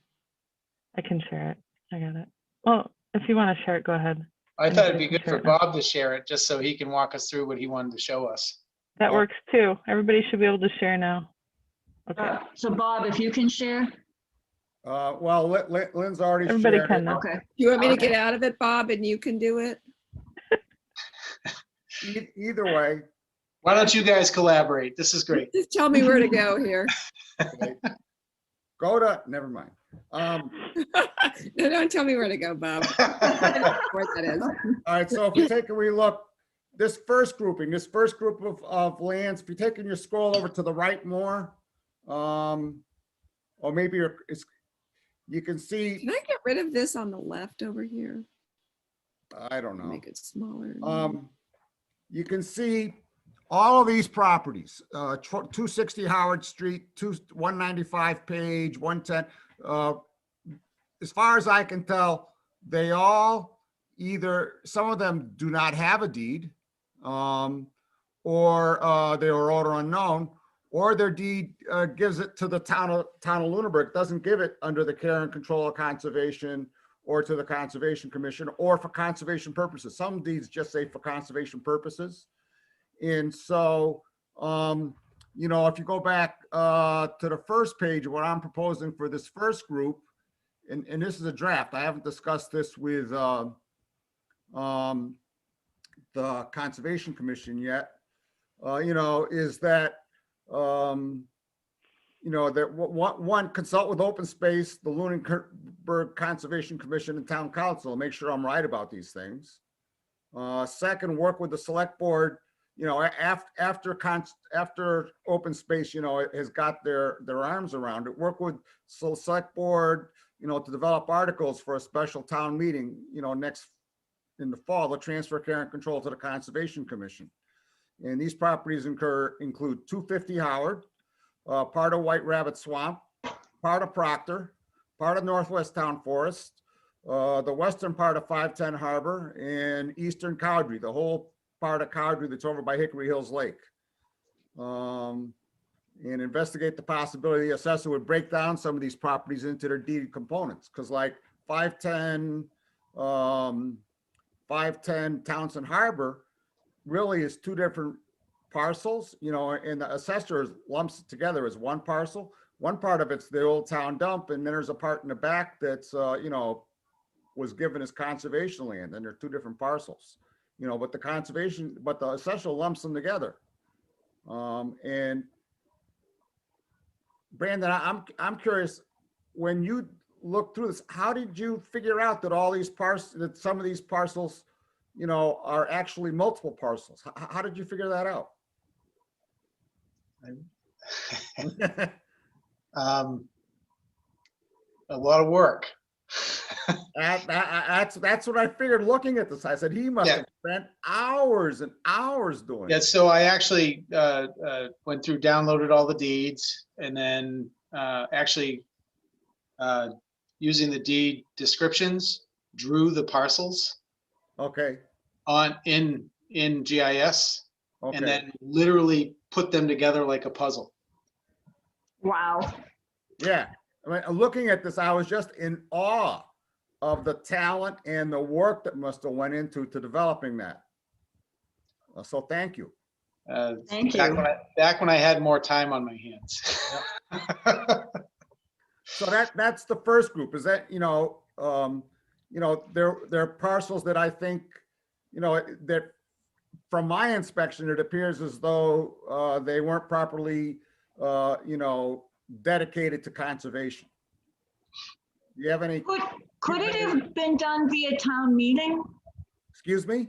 Speaker 7: I can share it. I got it. Well, if you want to share it, go ahead.
Speaker 1: I thought it'd be
Speaker 7: Anybody can
Speaker 1: good
Speaker 7: share
Speaker 1: for
Speaker 7: it now.
Speaker 1: Bob to share it, just so he can walk us through what he wanted to show us.
Speaker 7: That works too. Everybody should be able to share now. Okay.
Speaker 3: So Bob, if you can share,
Speaker 2: Well, Lynn's already
Speaker 7: Everybody
Speaker 2: shared
Speaker 7: can
Speaker 2: it.
Speaker 7: now.
Speaker 3: okay.
Speaker 4: Do you want me to
Speaker 3: Okay.
Speaker 4: get out of it, Bob, and you can do it?
Speaker 2: Either way,
Speaker 1: Why don't you guys collaborate? This is great.
Speaker 4: Just tell me where to go here.
Speaker 2: okay. Go to, never mind.
Speaker 4: No, don't tell me where to go, Bob. Where that is.
Speaker 2: All right, so if we take a wee look, this first group of lands, if you're taking your scroll over to the right more, or maybe you can see,
Speaker 4: Can I get rid of this on the left over here?
Speaker 2: I don't know.
Speaker 4: Make it smaller.
Speaker 2: You can see all of these properties, 260 Howard Street, 195 Page, 110. As far as I can tell, they all either, some of them do not have a deed, or they were order unknown, or their deed gives it to the town of Lunenburg, doesn't give it under the care and control of conservation or to the Conservation Commission or for conservation purposes. Some deeds just say for conservation purposes. And so, you know, if you go back to the first page of what I'm proposing for this first group, and this is a draft, I haven't discussed this with the Conservation Commission yet, you know, is that, you know, that one, consult with open space, the Lunenburg Conservation Commission and Town Council, make sure I'm right about these things. Second, work with the select board, you know, after open space, you know, has got their arms around it, work with select board, you know, to develop articles for a special town meeting, you know, in the fall, to transfer care and control to the Conservation Commission. And these properties include 250 Howard, part of White Rabbit Swamp, part of Proctor, part of Northwest Town Forest, the western part of 510 Harbor, and eastern Cowdrey, the whole part of Cowdrey that's over by Hickory Hills Lake. And investigate the possibility the assessor would break down some of these properties into their deeded components, because like 510 Townsend Harbor really is two different parcels, you know, and the assessor lumps it together as one parcel. One part of it's the old town dump, and then there's a part in the back that's, you know, was given as conservation land, and they're two different parcels, you know, but the assessor lumps them together. And Brandon, I'm curious, when you look through this, how did you figure out that that some of these parcels, you know, are actually multiple parcels? How did you figure that out?
Speaker 1: A lot of work.
Speaker 2: That's what I figured looking at this. I said, he must have spent hours and hours doing
Speaker 1: Yeah,
Speaker 2: it.
Speaker 1: so I actually went through, downloaded all the deeds, and then actually using the deed descriptions, drew the parcels
Speaker 2: Okay,
Speaker 1: in GIS, and
Speaker 2: okay.
Speaker 1: then literally put them together like a puzzle.
Speaker 3: Wow.
Speaker 2: Yeah, I mean, looking at this, I was just in awe of the talent and the work that must have went into developing that. So thank you.
Speaker 3: Thank
Speaker 1: back
Speaker 3: you.
Speaker 1: back when I had more time on my hands.
Speaker 2: So that's the first group. Is that, you know, there are parcels that I think, you know, that from my inspection, it appears as though they weren't properly, you know, dedicated to conservation. Do you have any,
Speaker 3: Could it have been done via town meeting?
Speaker 2: excuse me?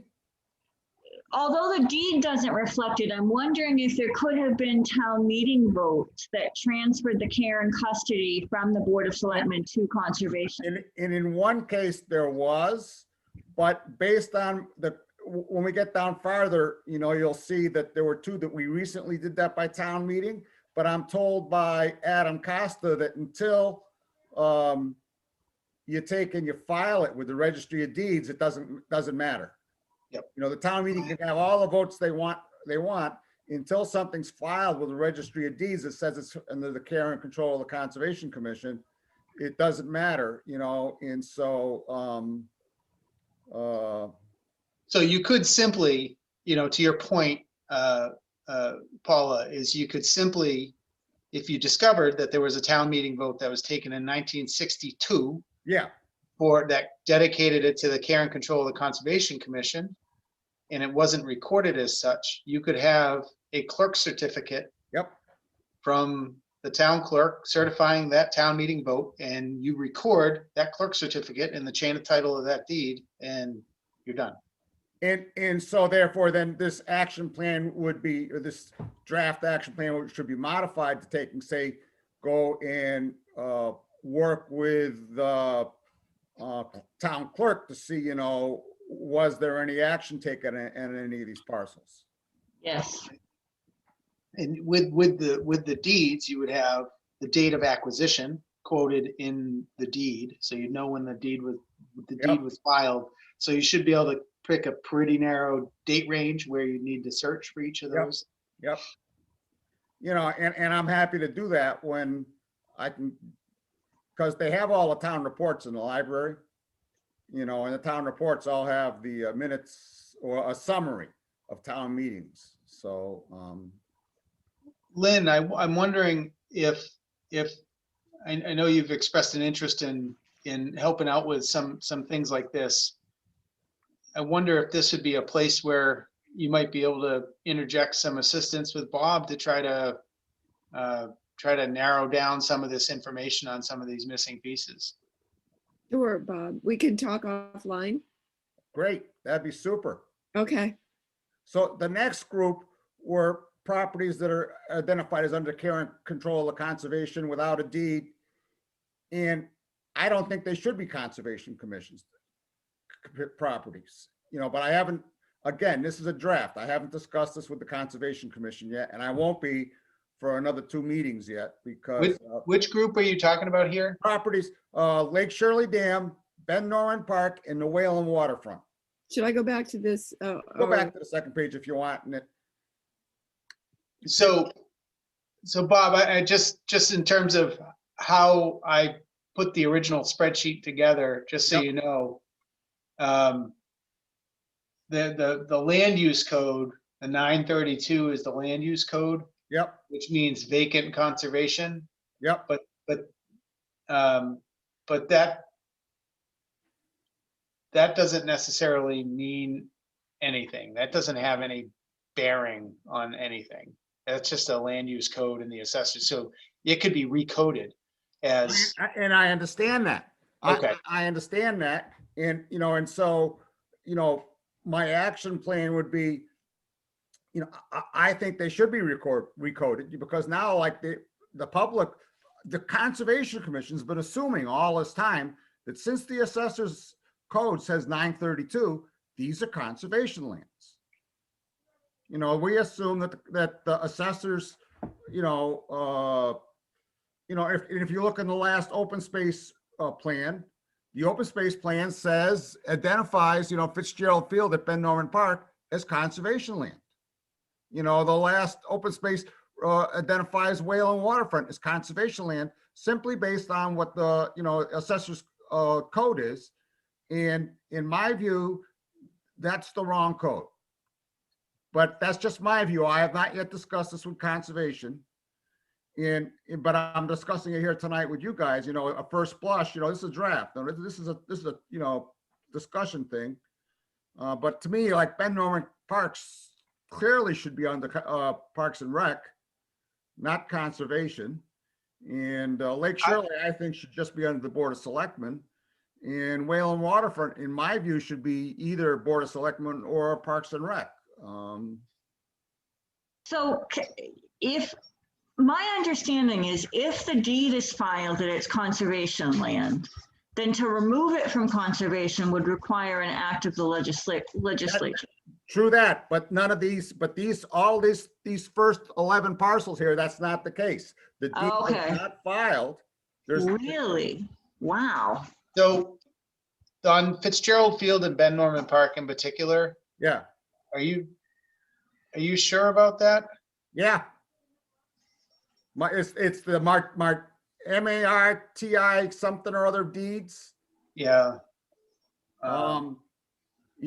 Speaker 3: Although the deed doesn't reflect it, I'm wondering if there could have been town meeting votes that transferred the care and custody from the Board of Selectmen to conservation.
Speaker 2: In one case there was, but based on when we get down farther, you'll see that there were two that we recently did that by town meeting. But I'm told by Adam Costa that until you take and you file it with the Registry of Deeds, it doesn't matter.
Speaker 1: Yep.
Speaker 2: The town meeting can have all the votes they want until something's filed with the Registry of Deeds that says it's under the care and control of the Conservation Commission. It doesn't matter, and so
Speaker 1: So you could simply, to your point, Paula, is you could simply, if you discovered that there was a town meeting vote that was taken in 1962
Speaker 2: yeah,
Speaker 1: for that dedicated it to the care and control of the Conservation Commission, and it wasn't recorded as such, you could have a clerk certificate
Speaker 2: yep,
Speaker 1: from the town clerk certifying that town meeting vote, and you record that clerk certificate in the chain of title of that deed, and you're done.
Speaker 2: and so therefore then this action plan would be, or this draft action plan should be modified to take and say, go and work with the town clerk to see, was there any action taken on any of these parcels?
Speaker 3: Yes.
Speaker 1: And with the deeds, you would have the date of acquisition quoted in the deed, so you know when the deed was filed. So you should be able to pick a pretty narrow date range where you need to search for each of
Speaker 2: Yep.
Speaker 1: those.
Speaker 2: Yep. And I'm happy to do that when I can, because they have all the town reports in the library, and the town reports all have the minutes or a summary of town meetings. So,
Speaker 1: Lynn, I'm wondering if I know you've expressed an interest in helping out with some things like this. I wonder if this would be a place where you might be able to interject some assistance with Bob to try to narrow down some of this information on some of these missing pieces.
Speaker 4: Sure, Bob. We can talk offline.
Speaker 2: great, that'd be super.
Speaker 4: Okay.
Speaker 2: So the next group were properties that are identified as under care and control of conservation without a deed. And I don't think they should be conservation commissions properties, but I haven't, again, this is a draft. I haven't discussed this with the Conservation Commission yet, and I won't be for another 2 meetings yet because
Speaker 1: Which group are you talking about here?
Speaker 2: properties, Lake Shirley Dam, Ben Noren Park, and the Whalen Waterfront.
Speaker 4: Should I go back to this?
Speaker 2: Go back to the second page if you want. And
Speaker 1: So Bob, I just in terms of how I put the original spreadsheet together, just so
Speaker 2: Yep.
Speaker 1: you know, the land use code, the 932 is the land use code,
Speaker 2: Yep,
Speaker 1: which means vacant conservation.
Speaker 2: yep.
Speaker 1: But that doesn't necessarily mean anything. That doesn't have any bearing on anything. That's just a land use code in the assessor. So it could be recoded as,
Speaker 2: And I understand that.
Speaker 1: Okay.
Speaker 2: I understand that. And, and so, my action plan would be, I think they should be recoded because now like the public, the Conservation Commission's been assuming all this time that since the assessor's code says 932, these are conservation lands. We assume that the assessors, if you look in the last open space plan, the open space plan identifies, Fitzgerald Field at Ben Noren Park as conservation land. The last open space identifies Whalen Waterfront as conservation land simply based on what the, assessor's code is. And in my view, that's the wrong code. But that's just my view. I have not yet discussed this with conservation. But I'm discussing it here tonight with you guys, a first blush, this is a draft. Now, this is a discussion thing. But to me, like Ben Noren Parks clearly should be under Parks and Rec, not conservation. And Lake Shirley, I think, should just be under the Board of Selectmen. And Wayland Waterfront, in my view, should be either Board of Selectmen or Parks and Rec.
Speaker 3: So if, my understanding is if the deed is filed that it's conservation land, then to remove it from conservation would require an act of the legislature.
Speaker 2: True that, but none of these, but all these first 11 parcels here, that's not the case. The deed was
Speaker 3: Okay.
Speaker 2: not filed. There's
Speaker 3: Really? Wow.
Speaker 1: So on Fitzgerald Field and Ben Norman Park in particular,
Speaker 2: yeah,
Speaker 1: are you sure about that?
Speaker 2: yeah. It's the MARTI something or other deeds.
Speaker 1: Yeah.
Speaker 2: You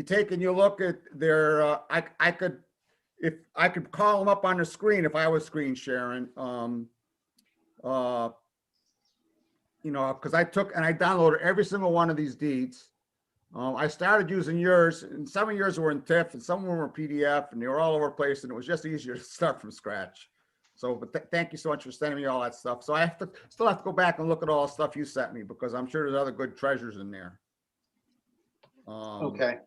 Speaker 2: take and you look at their, I could call them up on the screen if I was screen sharing. You know, because I took and I downloaded every single one of these deeds. I started using yours, and some of yours were in TIFF and some of them were PDF, and they were all over the place, and it was just easier to start from scratch. So, but thank you so much for sending me all that stuff. So I still have to go back and look at all the stuff you sent me, because I'm sure there's other good treasures in there.
Speaker 1: Okay.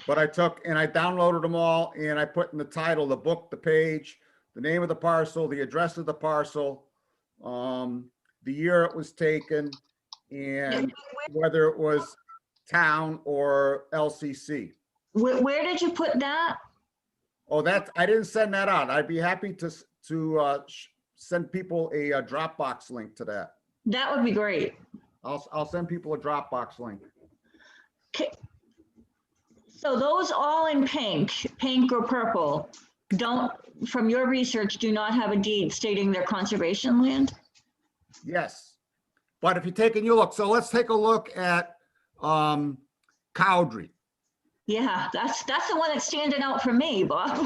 Speaker 2: But I took and I downloaded them all, and I put in the title, the book, the page, the name of the parcel, the address of the parcel, the year it was taken, and whether it was town or LCC.
Speaker 3: Where did you put that?
Speaker 2: Oh, I didn't send that out. I'd be happy to send people a Dropbox link to that.
Speaker 3: That would be great.
Speaker 2: I'll send people a Dropbox link.
Speaker 3: Okay. So those all in pink or purple, from your research, do not have a deed stating their conservation land?
Speaker 2: Yes, but if you take and you look, so let's take a look at Cowdrey.
Speaker 3: Yeah, that's the one that's standing out for me, Bob.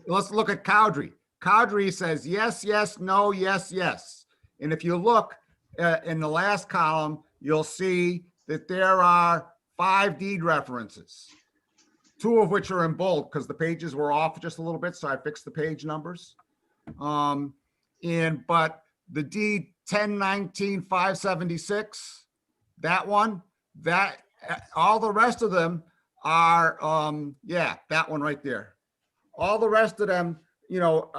Speaker 2: Let's look at Cowdrey. Cowdrey says yes, yes, no, yes, yes. And if you look in the last column, you'll see that there are 5 deed references, 2 of which are in bold because the pages were off just a little bit, so I fixed the page numbers. But the deed 1019-576, that one, all the rest of them are, yeah, that one right there. All the rest of them, you know,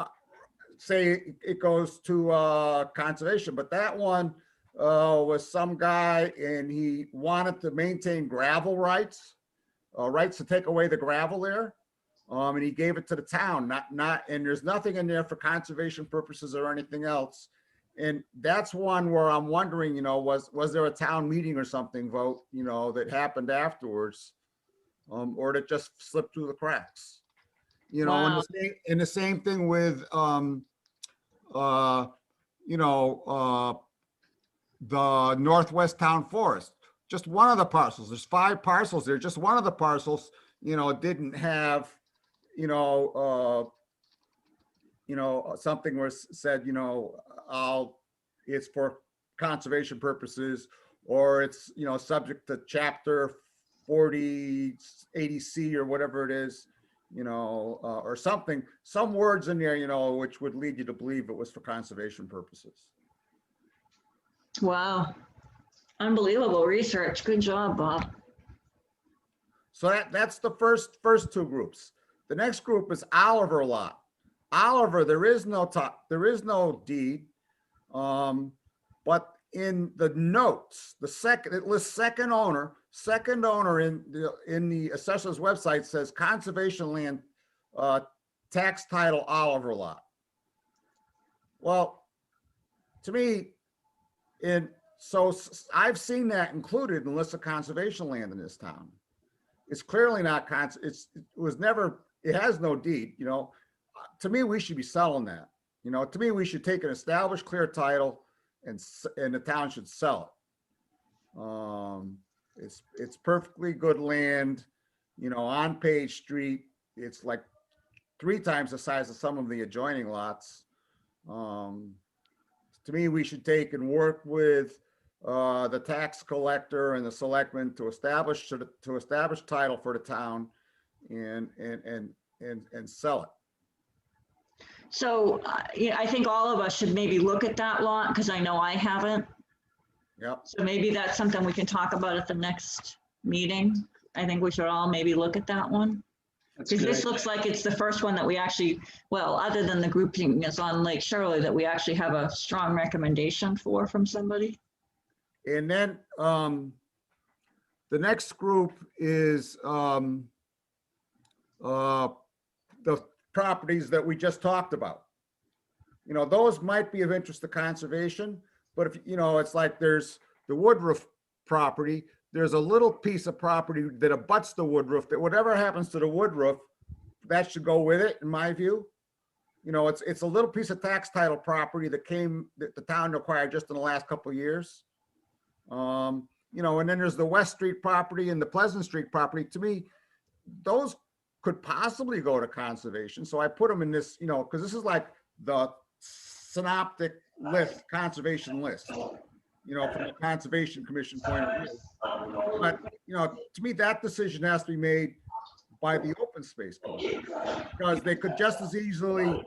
Speaker 2: say it goes to conservation, but that one was some guy and he wanted to maintain gravel rights to take away the gravel there. And he gave it to the town, and there's nothing in there for conservation purposes or anything else. And that's one where I'm wondering, you know, was there a town meeting or something vote, you know, that happened afterwards, or did it just slip through the cracks? You know,
Speaker 3: Wow.
Speaker 2: and the same thing with, you know, the Northwest Town Forest. Just one of the parcels. There's 5 parcels there. Just one of the parcels, you know, didn't have, something was said, you know, it's for conservation purposes, or it's, you know, subject to chapter 4080C or whatever it is, you know, or something, some words in there, you know, which would lead you to believe it was for conservation purposes.
Speaker 3: Wow. Unbelievable research. Good job, Bob.
Speaker 2: So that's the first 2 groups. The next group is Oliver lot. Oliver, there is no deed, but in the notes, it lists second owner in the assessor's website says conservation land, tax title Oliver lot. Well, to me, so I've seen that included in the list of conservation land in this town. It's clearly not it has no deed, you know. To me, we should be selling that. You know, to me, we should take an established clear title and the town should sell it. It's perfectly good land, you know, on Page Street. It's like 3 times the size of some of the adjoining lots. To me, we should take and work with the tax collector and the selectmen to establish title for the town and sell it.
Speaker 3: So, yeah, I think all of us should maybe look at that lot, because I know I haven't.
Speaker 2: Yep.
Speaker 3: So maybe that's something we can talk about at the next meeting. I think we should all maybe look at that one.
Speaker 1: That's a
Speaker 3: Because
Speaker 1: good
Speaker 3: this
Speaker 1: idea.
Speaker 3: looks like it's the first one that we actually, well, other than the grouping is on Lake Shirley, that we actually have a strong recommendation for from somebody.
Speaker 2: And then the next group is the properties that we just talked about. You know, those might be of interest to conservation, but if, you know, it's like there's the Woodruff property, there's a little piece of property that abuts the Woodruff, that whatever happens to the Woodruff, that should go with it, in my view. You know, it's a little piece of tax title property that the town acquired just in the last couple of years. You know, and then there's the West Street property and the Pleasant Street property. To me, those could possibly go to conservation. So I put them in this, you know, because this is like the synoptic list, conservation list, you know, from the Conservation Commission point of view. But, you know, to me, that decision has to be made by the Open Space Commission, because they could just as easily,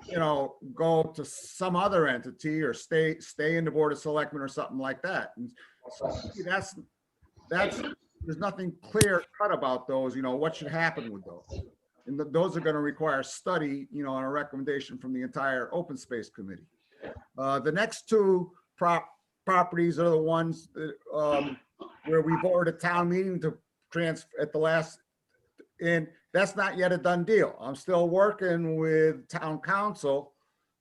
Speaker 2: you know, go to some other entity or stay in the Board of Selectmen or something like that. And so that's there's nothing clear cut about those, you know, what should happen with those. And those are going to require study, you know, and a recommendation from the entire Open Space Committee. The next two properties are the ones that, where we voted a town meeting to transfer at the last, and that's not yet a done deal. I'm still working with town council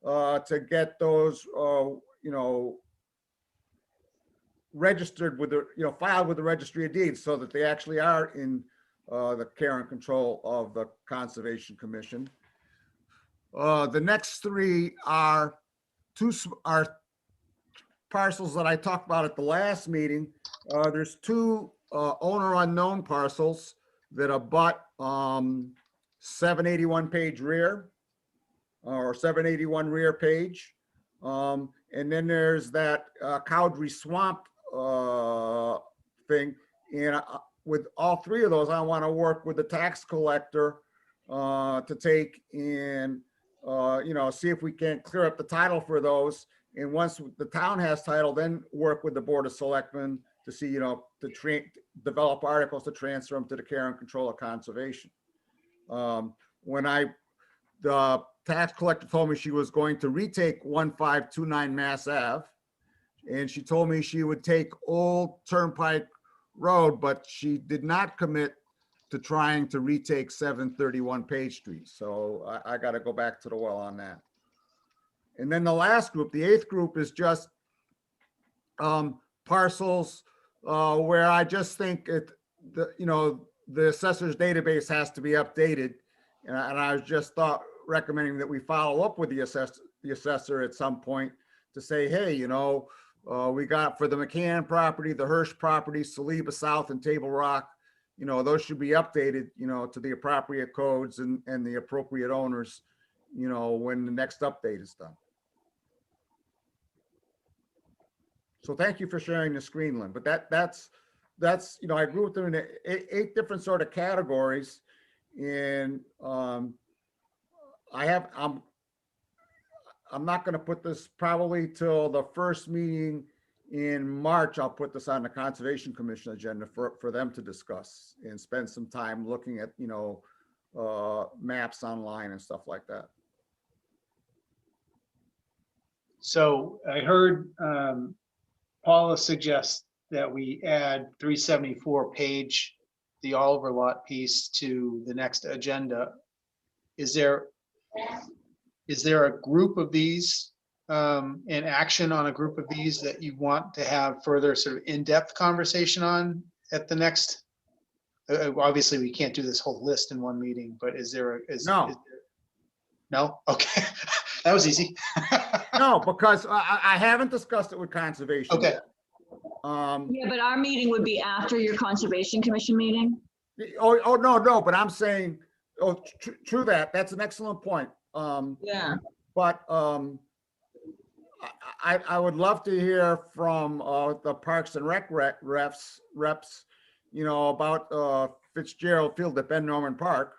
Speaker 2: to get those, you know, registered with the, you know, filed with the Registry of Deeds so that they actually are in the care and control of the Conservation Commission. The next three are parcels that I talked about at the last meeting. There's two owner unknown parcels that abut 781 page rear or 781 rear page. And then there's that Cowdrey Swamp thing. And with all three of those, I want to work with the tax collector to take and, you know, see if we can clear up the title for those. And once the town has title, then work with the Board of Selectmen to see, you know, to develop articles to transfer them to the care and control of conservation. When the tax collector told me she was going to retake 1529 Mass Ave, and she told me she would take Old Turnpike Road, but she did not commit to trying to retake 731 Page Street. So I got to go back to the well on that. And then the last group, the eighth group, is just parcels where I just think you know, the assessor's database has to be updated. And I was just recommending that we follow up with the assessor at some point to say, hey, you know, we got for the McCann property, the Hirsch property, Saliba South and Table Rock, you know, those should be updated, you know, to the appropriate codes and the appropriate owners, you know, when the next update is done. So thank you for sharing the screen, Lynn. But that's, you know, I grouped them in eight different sort of categories. And I'm not going to put this probably till the first meeting in March. I'll put this on the Conservation Commission agenda for them to discuss and spend some time looking at, you know, maps online and stuff like that.
Speaker 1: So I heard Paula suggest that we add 374 page, the Oliver lot piece, to the next agenda. Is there a group of these, an action on a group of these that you want to have further sort of in-depth conversation on at the next? Obviously, we can't do this whole list in one meeting, but is there? No? Okay. That was easy.
Speaker 2: No, because I haven't discussed it with conservation.
Speaker 1: Okay.
Speaker 2: Yet.
Speaker 3: Yeah, but our meeting would be after your Conservation Commission meeting.
Speaker 2: Oh, no, but I'm saying, true that. That's an excellent point.
Speaker 3: Yeah.
Speaker 2: But I would love to hear from the Parks and Rec reps, you know, about Fitzgerald Field at Ben Norman Park.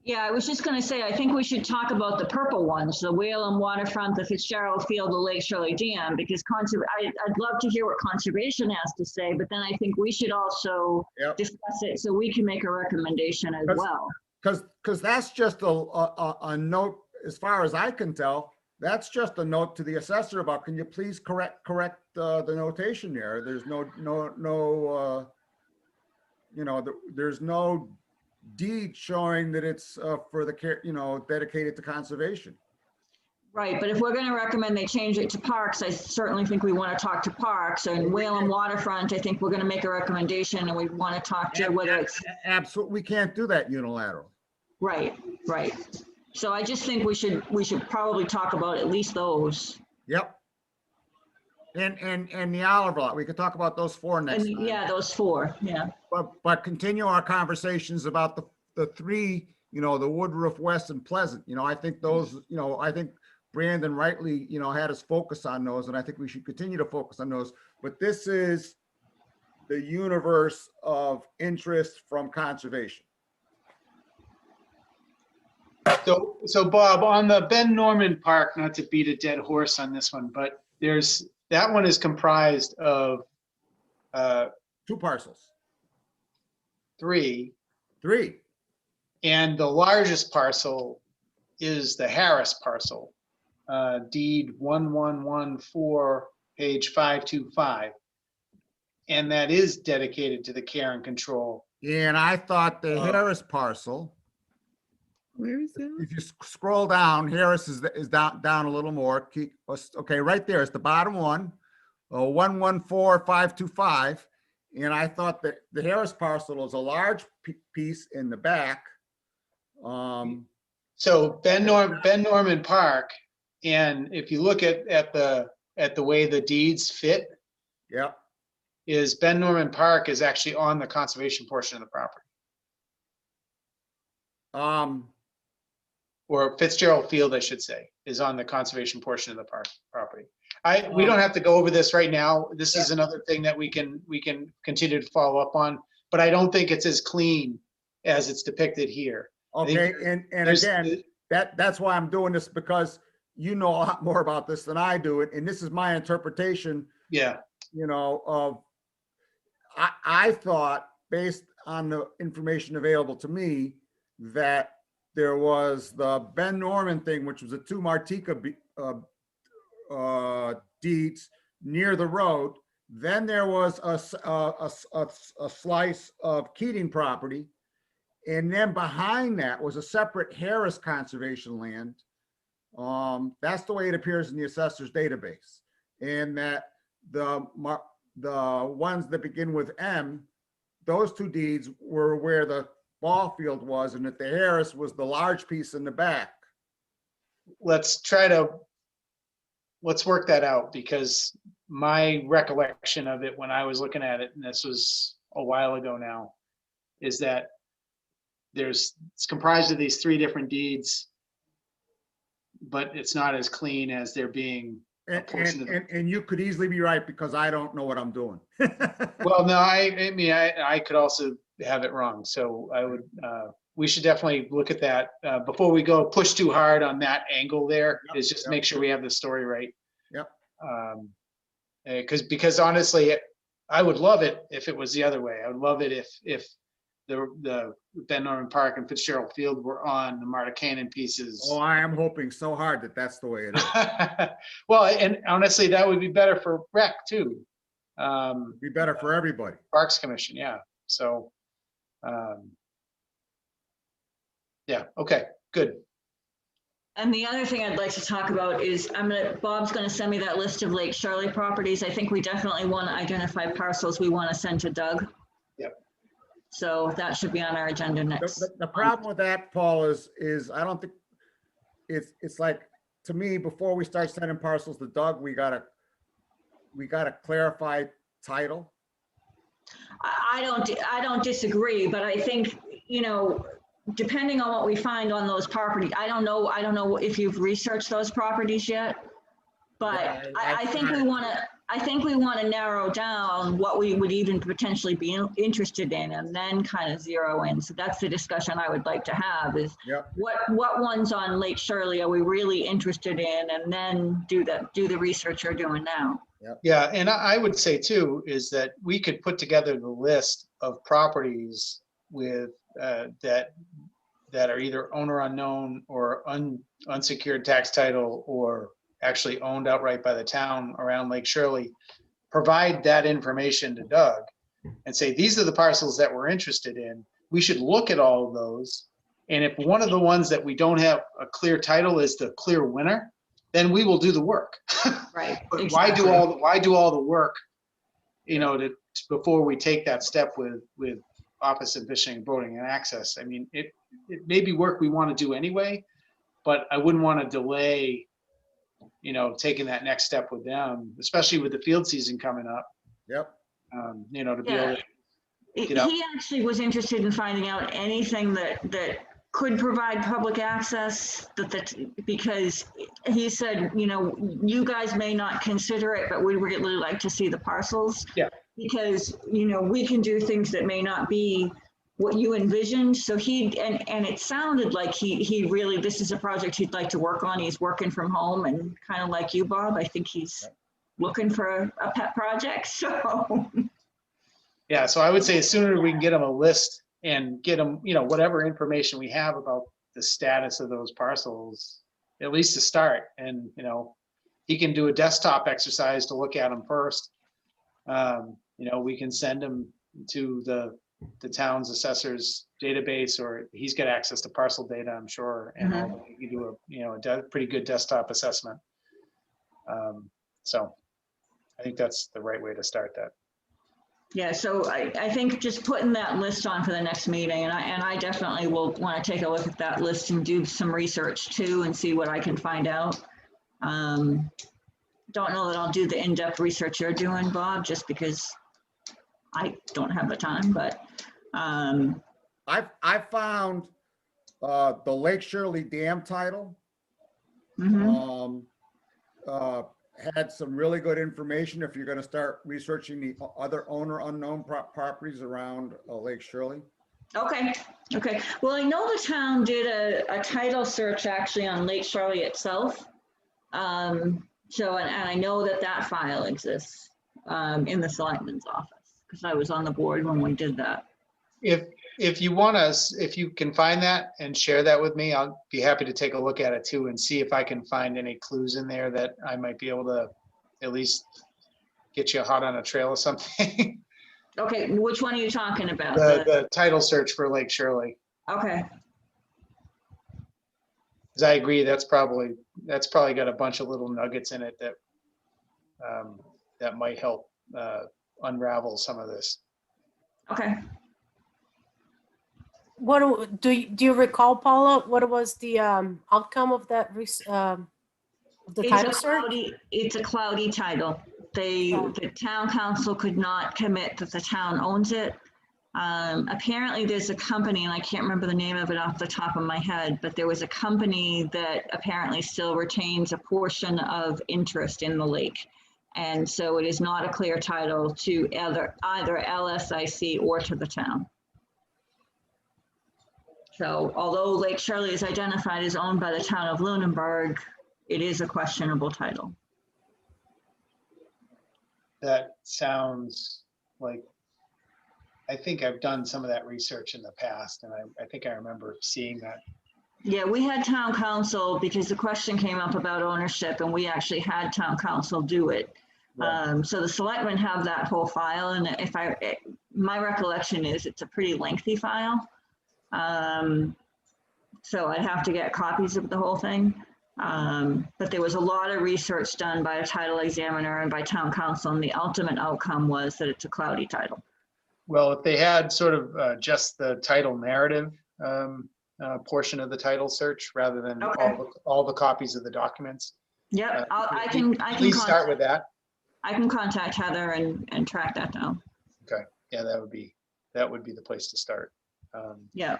Speaker 3: Yeah, I was just gonna say, I think we should talk about the purple ones, the Whalum Waterfront, the Fitzgerald Field, the Lake Shirley Dam, because I'd love to hear what conservation has to say, but then I think we should also
Speaker 2: Yep.
Speaker 3: discuss it so we can make a recommendation as well.
Speaker 2: Because that's just a note, as far as I can tell, that's just a note to the assessor about, can you please correct the notation there? There's there's no deed showing that it's for the care, dedicated to conservation.
Speaker 3: Right, but if we're gonna recommend they change it to parks, I certainly think we wanna talk to parks, and Whalum Waterfront, I think we're gonna make a recommendation, and we wanna talk to whether it's,
Speaker 2: Absolutely, we can't do that unilaterally.
Speaker 3: right. So I just think we should probably talk about at least those.
Speaker 2: Yep. And the Oliver lot, we could talk about those four next
Speaker 3: And
Speaker 2: time.
Speaker 3: yeah, those four, yeah.
Speaker 2: But continue our conversations about the three, the Woodruff, West, and Pleasant. I think those, I think Brandon rightly, had us focus on those, and I think we should continue to focus on those. But this is the universe of interest from conservation.
Speaker 1: So Bob, on the Ben Norman Park, not to beat a dead horse on this one, but that one is comprised of
Speaker 2: 2 parcels.
Speaker 1: 3.
Speaker 2: 3.
Speaker 1: And the largest parcel is the Harris parcel, deed 1114, page 525. And that is dedicated to the care and control.
Speaker 2: And I thought the Harris parcel,
Speaker 4: Where is that?
Speaker 2: if you scroll down, Harris is down a little more. Okay, right there. It's the bottom one, 114525. And I thought that the Harris parcel is a large piece in the back.
Speaker 1: So Ben Norman Park, and if you look at the way the deeds fit,
Speaker 2: Yep.
Speaker 1: is Ben Norman Park is actually on the conservation portion of the property, or Fitzgerald Field, I should say, is on the conservation portion of the property. We don't have to go over this right now. This is another thing that we can continue to follow up on, but I don't think it's as clean as it's depicted here.
Speaker 2: Okay, and again, that's why I'm doing this, because you know a lot more about this than I do, and this is my interpretation.
Speaker 1: Yeah.
Speaker 2: I thought, based on the information available to me, that there was the Ben Norman thing, which was the 2 Martika deeds near the road. Then there was a slice of Keating property. And then behind that was a separate Harris conservation land. That's the way it appears in the assessor's database. And that the ones that begin with M, those 2 deeds were where the ball field was, and that the Harris was the large piece in the back.
Speaker 1: Let's work that out, because my recollection of it when I was looking at it, and this was a while ago now, is that it's comprised of these 3 different deeds, but it's not as clean as there being a portion of it.
Speaker 2: And you could easily be right, because I don't know what I'm doing.
Speaker 1: Well, no, I mean, I could also have it wrong. So I would, we should definitely look at that before we go push too hard on that angle there.
Speaker 2: Yep,
Speaker 1: Is just
Speaker 2: yep.
Speaker 1: make sure we have the story right.
Speaker 2: Yep.
Speaker 1: Because honestly, I would love it if it was the other way. I would love it if the Ben Norman Park and Fitzgerald Field were on the Marta Cannon pieces.
Speaker 2: Oh, I am hoping so hard that that's the way it is.
Speaker 1: Well, and honestly, that would be better for rec too.
Speaker 2: Be better for everybody.
Speaker 1: Parks Commission, yeah. So, yeah, okay, good.
Speaker 3: And the other thing I'd like to talk about is Bob's gonna send me that list of Lake Shirley properties. I think we definitely want to identify parcels we want to send to Doug.
Speaker 1: Yep.
Speaker 3: So that should be on our agenda next.
Speaker 2: The problem with that, Paul, is I don't think it's like, to me, before we start sending parcels to Doug, we gotta clarify title.
Speaker 3: I don't disagree, but I think, depending on what we find on those properties, I don't know if you've researched those properties yet, but
Speaker 2: Yeah,
Speaker 3: I think we want to, I think we want to narrow down what we would even potentially be interested in and then kind of zero in. So that's the discussion I would like to have is
Speaker 2: Yep.
Speaker 3: what ones on Lake Shirley are we really interested in, and then do the research you're doing now.
Speaker 1: Yeah, and I would say too, is that we could put together the list of properties with, that are either owner unknown or unsecured tax title or actually owned outright by the town around Lake Shirley. Provide that information to Doug and say, these are the parcels that we're interested in. We should look at all of those. And if one of the ones that we don't have a clear title is the clear winner, then we will do the work.
Speaker 3: Right.
Speaker 1: But
Speaker 3: Exactly.
Speaker 1: why do all the work, before we take that step with Office of Fishing, Boating and Access? I mean, it may be work we want to do anyway, but I wouldn't want to delay, taking that next step with them, especially with the field season coming up.
Speaker 2: Yep.
Speaker 1: To be able
Speaker 3: Yeah.
Speaker 1: to get out.
Speaker 3: He actually was interested in finding out anything that could provide public access, because he said, you guys may not consider it, but we would really like to see the parcels.
Speaker 1: Yeah.
Speaker 3: Because, we can do things that may not be what you envisioned. So and it sounded like he really, this is a project he'd like to work on. He's working from home, and kind of like you, Bob, I think he's looking for a pet project, so.
Speaker 1: Yeah, so I would say as sooner we can get them a list and get them, whatever information we have about the status of those parcels, at least to start. And, he can do a desktop exercise to look at them first. We can send them to the town's assessor's database, or he's got access to parcel data, I'm sure, and he can do a pretty good desktop assessment. So I think that's the right way to start that.
Speaker 3: Yeah, so I think just putting that list on for the next meeting, and I definitely will want to take a look at that list and do some research too and see what I can find out. Don't know that I'll do the in-depth research you're doing, Bob, just because I don't have the time, but.
Speaker 2: I found the Lake Shirley Dam title.
Speaker 3: Mhm.
Speaker 2: Had some really good information if you're going to start researching the other owner unknown properties around Lake Shirley.
Speaker 3: Okay. Well, I know the town did a title search actually on Lake Shirley itself. So, and I know that file exists in the selectman's office, because I was on the board when we did that.
Speaker 1: If you can find that and share that with me, I'll be happy to take a look at it too and see if I can find any clues in there that I might be able to at least get you hot on a trail or something.
Speaker 3: Okay, which one are you talking about?
Speaker 1: The title search for Lake Shirley.
Speaker 3: Okay.
Speaker 1: Because I agree, that's probably got a bunch of little nuggets in it that that might help unravel some of this.
Speaker 3: Okay.
Speaker 8: What do you recall, Paula? What was the outcome of that the title search?
Speaker 3: It's a cloudy title. The town council could not commit that the town owns it. Apparently there's a company, and I can't remember the name of it off the top of my head, but there was a company that apparently still retains a portion of interest in the lake. And so it is not a clear title to either LSIC or to the town. So although Lake Shirley is identified as owned by the town of Lunenburg, it is a questionable title.
Speaker 1: That sounds like, I think I've done some of that research in the past, and I think I remember seeing that.
Speaker 3: Yeah, we had town council, because the question came up about ownership, and we actually had town council do it.
Speaker 1: Right.
Speaker 3: So the selectmen have that whole file, and my recollection is it's a pretty lengthy file. So I'd have to get copies of the whole thing. But there was a lot of research done by a title examiner and by town council, and the ultimate outcome was that it's a cloudy title.
Speaker 1: Well, if they had sort of just the title narrative portion of the title search rather than all the copies of the documents.
Speaker 3: Yep, I can
Speaker 1: please start with that.
Speaker 3: I can contact Heather and track that down.
Speaker 1: Okay, yeah, that would be the place to start.
Speaker 3: Yeah.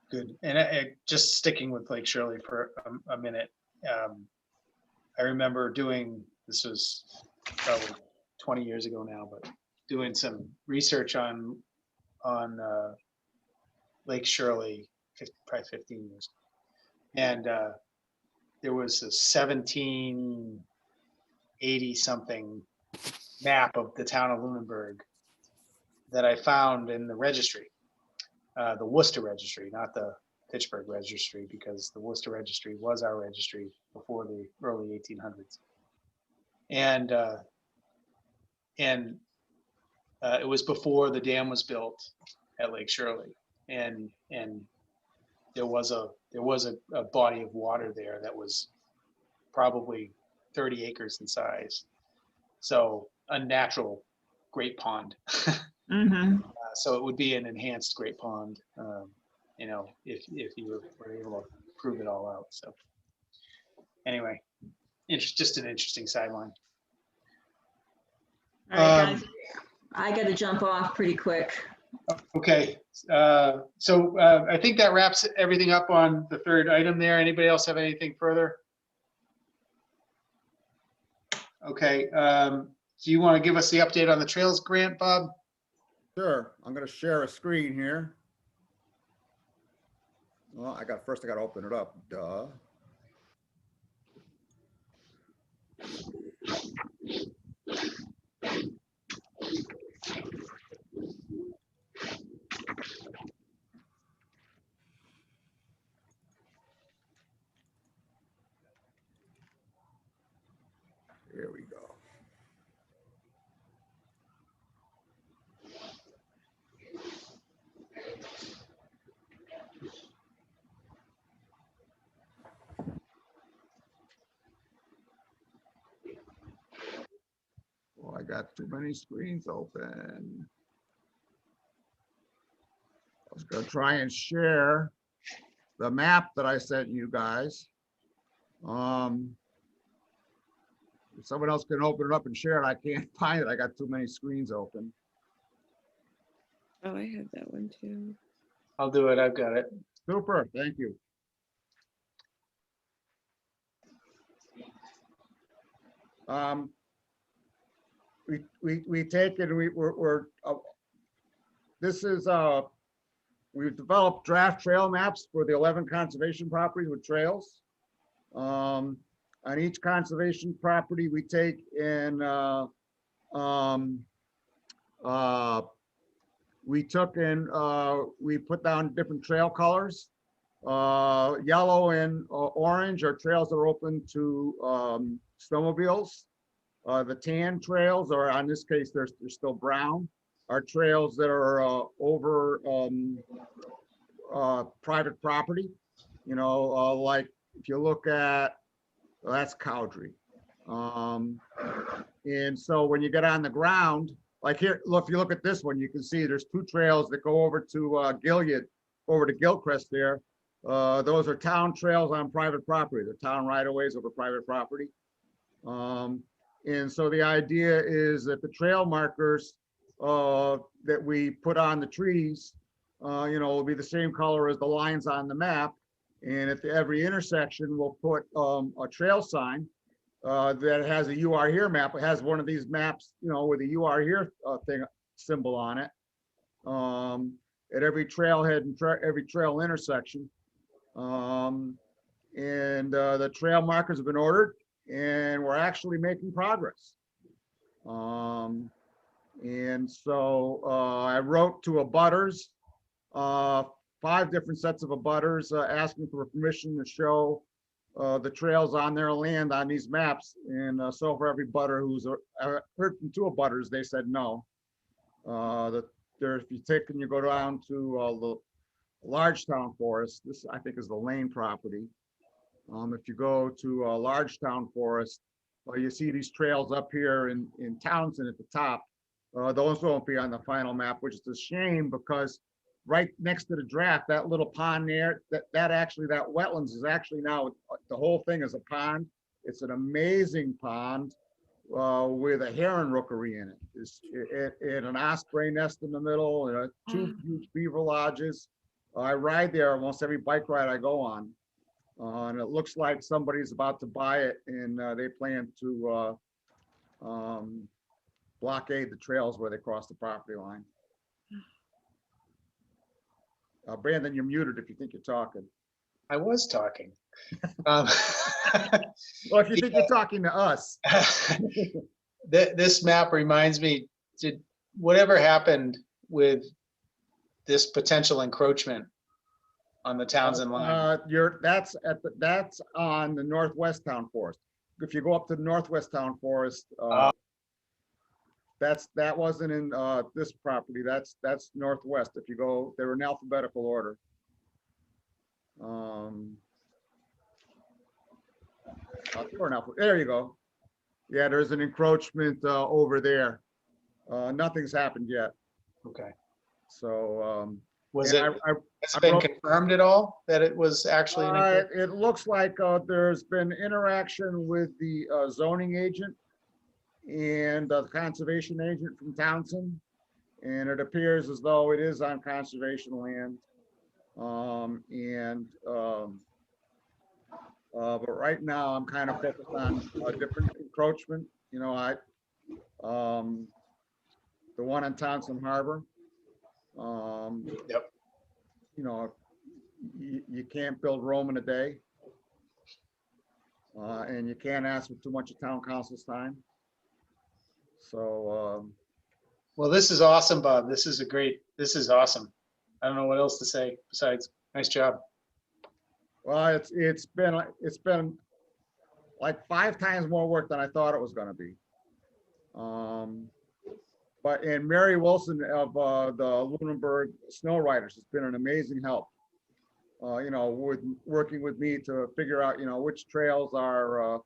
Speaker 1: Good. And just sticking with Lake Shirley for a minute, I remember doing this was probably 20 years ago now, but doing some research on Lake Shirley, probably 15 years. And there was a 1780 something map of the town of Lunenburg that I found in the registry, the Worcester registry, not the Pittsburgh registry, because the Worcester registry was our registry before the early 1800s. And it was before the dam was built at Lake Shirley, and there was a body of water there that was probably 30 acres in size, so a natural great pond.
Speaker 3: Mm-hmm.
Speaker 1: So it would be an enhanced great pond, you know, if you were able to prove it all out. So anyway, just an interesting sideline.
Speaker 3: All right, guys, I got to jump off pretty quick.
Speaker 1: Okay, so I think that wraps everything up on the third item there. Anybody else have anything further? Okay, do you want to give us the update on the trails grant, Bob?
Speaker 2: Sure, I'm gonna share a screen here. Well, first I gotta open it up, duh. Here we go. Well, I got too many screens open. I was gonna try and share the map that I sent you guys. If someone else can open it up and share it, I can't find it. I got too many screens open.
Speaker 4: Oh, I had that one too.
Speaker 1: I'll do it, I've got it.
Speaker 2: Super, thank you. We take it, this is, we've developed draft trail maps for the 11 conservation properties with trails. On each conservation property, we take and we took and we put down different trail colors. Yellow and orange are trails that are open to snowmobiles. The tan trails, or in this case, they're still brown, are trails that are over private property. You know, like if you look at, well, that's Cowdrey. And so when you get on the ground, like here, look, if you look at this one, you can see there's two trails that go over to Gilead, over to Gilchrist there. Those are town trails on private property. They're town right-of-ways over private property. And so the idea is that the trail markers that we put on the trees, you know, will be the same color as the lines on the map. And at every intersection, we'll put a trail sign that has a "You Are Here" map. It has one of these maps, you know, with a "You Are Here" thing symbol on it. At every trailhead and every trail intersection. And the trail markers have been ordered, and we're actually making progress. And so I wrote to abutters, 5 different sets of abutters, asking for permission to show the trails on their land on these maps. And so for every butter who's heard from 2 abutters, they said no. If you take and you go down to the Large Town Forest, this I think is the Lane property. If you go to Large Town Forest, you see these trails up here in Townsend at the top. Those won't be on the final map, which is a shame, because right next to the draft, that little pond there, that wetlands is actually now, the whole thing is a pond. It's an amazing pond with a heron rookery in it. And an osprey nest in the middle, and 2 huge beaver lodges. I ride there almost every bike ride I go on. And it looks like somebody's about to buy it, and they plan to blockade the trails where they cross the property line. Brandon, you're muted if you think you're talking.
Speaker 1: I was talking. Um,
Speaker 2: Well, if you think you're talking to us.
Speaker 1: This map reminds me, did whatever happened with this potential encroachment on the Townsend line?
Speaker 2: That's on the Northwest Town Forest. If you go up to the Northwest Town Forest, that wasn't in this property. That's Northwest. If you go, they were in alphabetical order. There you go. Yeah, there's an encroachment over there. Nothing's happened yet.
Speaker 1: Okay.
Speaker 2: So
Speaker 1: Was
Speaker 2: and
Speaker 1: it,
Speaker 2: I
Speaker 1: has it been confirmed at all that it was actually an encroachment?
Speaker 2: it looks like there's been interaction with the zoning agent and the conservation agent from Townsend, and it appears as though it is on conservation land. But right now I'm kind of focused on a different encroachment. You know, the one on Townsend Harbor.
Speaker 1: Yep.
Speaker 2: You know, you can't build Rome in a day. And you can't ask for too much of town council's time. So,
Speaker 1: Well, this is awesome, Bob. This is awesome. I don't know what else to say besides, nice job.
Speaker 2: well, it's been like 5 times more work than I thought it was gonna be. And Mary Wilson of the Lunenburg Snow Riders has been an amazing help. You know, with working with me to figure out, you know, which trails are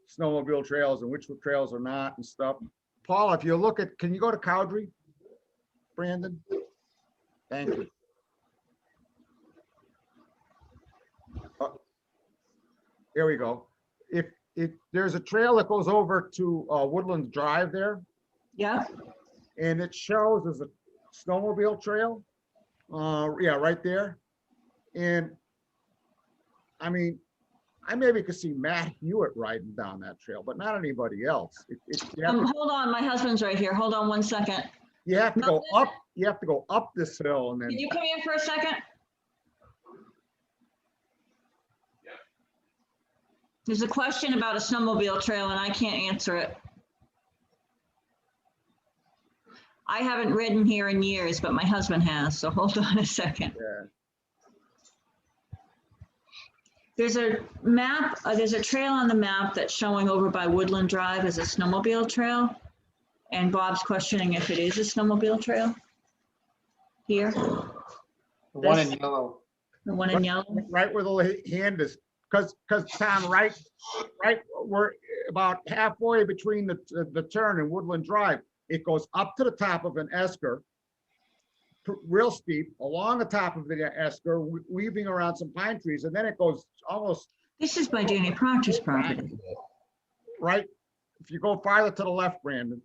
Speaker 2: snowmobile trails and which trails are not and stuff. Paul, if you look at, can you go to Cowdrey, Brandon? Thank you. There we go. If there's a trail that goes over to Woodlands Drive there,
Speaker 3: Yeah,
Speaker 2: and it shows as a snowmobile trail. Yeah, right there. And I mean, I maybe could see Matt Hewitt riding down that trail, but not anybody else.
Speaker 3: hold on, my husband's right here. Hold on one second.
Speaker 2: You have to go up. You have to go up this hill and then.
Speaker 3: Can you come here for a second? There's a question about a snowmobile trail and I can't answer it. I haven't ridden here in years, but my husband has, so hold on a second.
Speaker 2: Yeah.
Speaker 3: There's a map, there's a trail on the map that's showing over by Woodland Drive as a snowmobile trail. And Bob's questioning if it is a snowmobile trail. Here,
Speaker 1: The one in yellow.
Speaker 3: the one in yellow.
Speaker 2: Right where the hand is, because Tom, right, we're about halfway between the turn and Woodland Drive. It goes up to the top of an esker, real steep, along the top of the esker, weaving around some pine trees, and then it goes almost
Speaker 3: This is by Danny Proctor's property.
Speaker 2: right. If you go farther to the left, Brandon.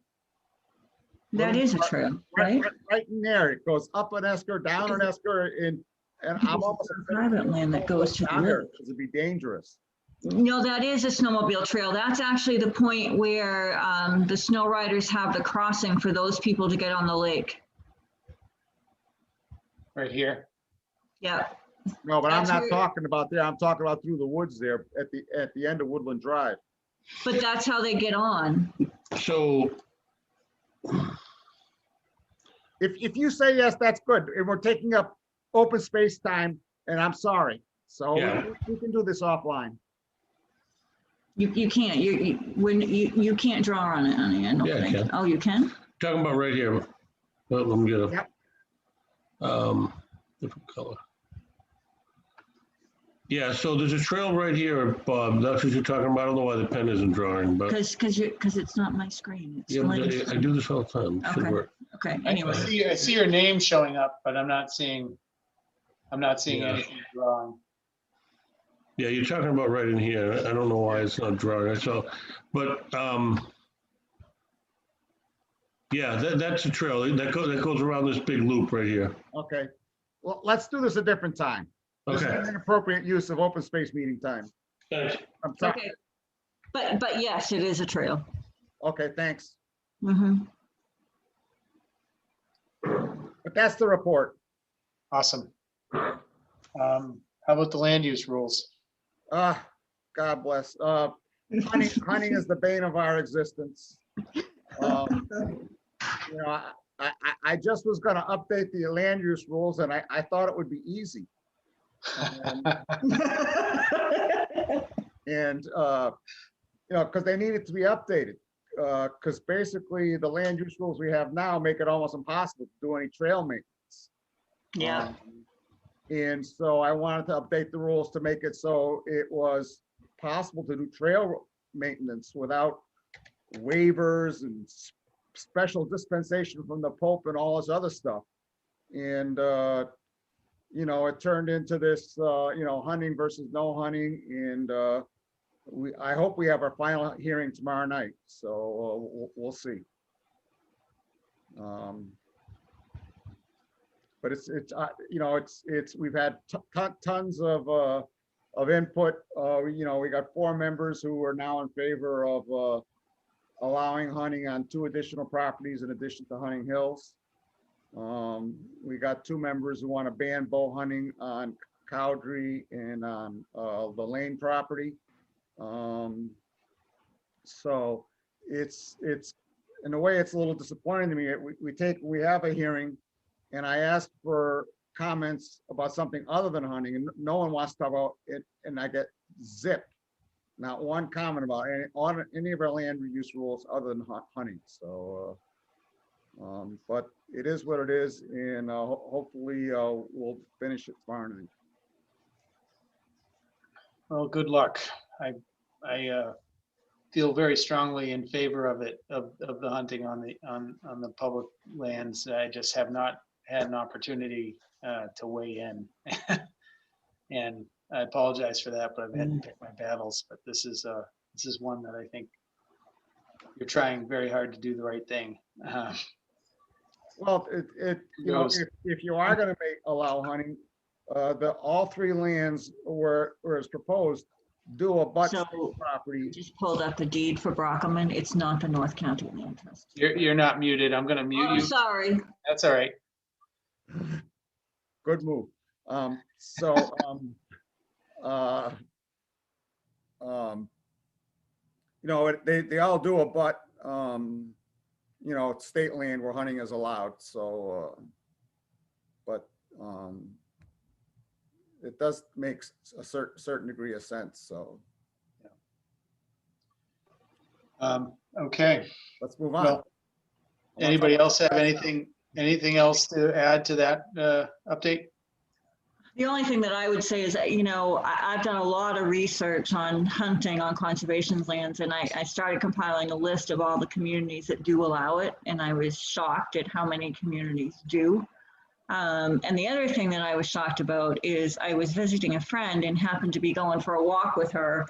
Speaker 3: That is a trail, right?
Speaker 2: Right in there, it goes up an esker, down an esker, and I'm almost
Speaker 3: Private land that goes to the
Speaker 2: down there
Speaker 3: river.
Speaker 2: because it'd be dangerous.
Speaker 3: No, that is a snowmobile trail. That's actually the point where the snow riders have the crossing for those people to get on the lake.
Speaker 1: Right here.
Speaker 3: Yeah,
Speaker 2: No, but I'm
Speaker 3: That's
Speaker 2: not
Speaker 3: where-
Speaker 2: talking about there. I'm talking about through the woods there at the end of Woodland Drive.
Speaker 3: but that's how they get on.
Speaker 9: So,
Speaker 2: If you say yes, that's good. And we're taking up open space time, and I'm sorry. So
Speaker 9: Yeah.
Speaker 2: we can do this offline.
Speaker 3: You can't, you can't draw on it, honey, I don't
Speaker 9: Yeah, I
Speaker 3: think.
Speaker 9: can.
Speaker 3: Oh, you can?
Speaker 9: talking about right here. Well, let me get a,
Speaker 2: Yep.
Speaker 9: different color. Yeah, so there's a trail right here, Bob. That's what you're talking about. I don't know why the pen isn't drawing, but
Speaker 3: Because it's not my screen. It's
Speaker 9: yeah, but
Speaker 3: Elaine's
Speaker 9: I do this all the time. It should
Speaker 3: Okay.
Speaker 9: work.
Speaker 3: Okay,
Speaker 1: I
Speaker 3: anyway.
Speaker 1: see your name showing up, but I'm not seeing
Speaker 9: Yeah.
Speaker 1: anything drawing.
Speaker 9: Yeah, you're talking about right in here. I don't know why it's not drawing. So, but, yeah, that's a trail that goes around this big loop right here.
Speaker 2: Okay. Well, let's do this a different time. This is
Speaker 9: Okay.
Speaker 2: an inappropriate use of open space meeting time.
Speaker 9: Thanks.
Speaker 2: I'm sorry.
Speaker 3: Okay. But yes, it is a trail.
Speaker 2: Okay, thanks.
Speaker 3: Mhm.
Speaker 2: But that's the report.
Speaker 1: Awesome. How about the land use rules?
Speaker 2: God bless. Hunting is the bane of our existence. You know, I just was gonna update the land use rules and I thought it would be easy. And you know, because they needed to be updated. Because basically the land use rules we have now make it almost impossible to do any trail maintenance.
Speaker 3: Yeah.
Speaker 2: And so I wanted to update the rules to make it so it was possible to do trail maintenance without waivers and special dispensation from the Pope and all this other stuff. And, you know, it turned into this, you know, hunting versus no hunting. And I hope we have our final hearing tomorrow night. So we'll see. But it's you know, we've had tons of input. You know, we got 4 members who are now in favor of allowing hunting on 2 additional properties in addition to Hunting Hills. We got 2 members who want to ban bow hunting on Cowdrey and on the Lane property. So it's in a way it's a little disappointing to me. We have a hearing and I asked for comments about something other than hunting and no one wants to talk about it and I get zipped. Not one comment about any of our land use rules other than hunting. So, but it is what it is and hopefully we'll finish it tomorrow night.
Speaker 1: Well, good luck. I feel very strongly in favor of it, of the hunting on the public lands. I just have not had an opportunity to weigh in. And I apologize for that, but I've had to pick my battles. But this is one that I think you're trying very hard to do the right thing.
Speaker 2: Well, you know, if you are going to allow hunting, all 3 lands were as proposed do a butt
Speaker 3: So-
Speaker 2: property.
Speaker 3: Just pulled up the deed for Brockerman. It's not the North County Land Trust.
Speaker 1: You're not muted. I'm going to mute
Speaker 3: Oh,
Speaker 1: you.
Speaker 3: sorry.
Speaker 1: That's all right.
Speaker 2: Good move. So, you know, they all do a butt, you know, it's state land where hunting is allowed. So, but it does make a certain degree of sense. So,
Speaker 1: Okay.
Speaker 2: let's move on.
Speaker 1: Well, anybody else have anything else to add to that update?
Speaker 3: The only thing that I would say is that, you know, I've done a lot of research on hunting on conservation lands, and I started compiling a list of all the communities that do allow it, and I was shocked at how many communities do. And the other thing that I was shocked about is I was visiting a friend and happened to be going for a walk with her,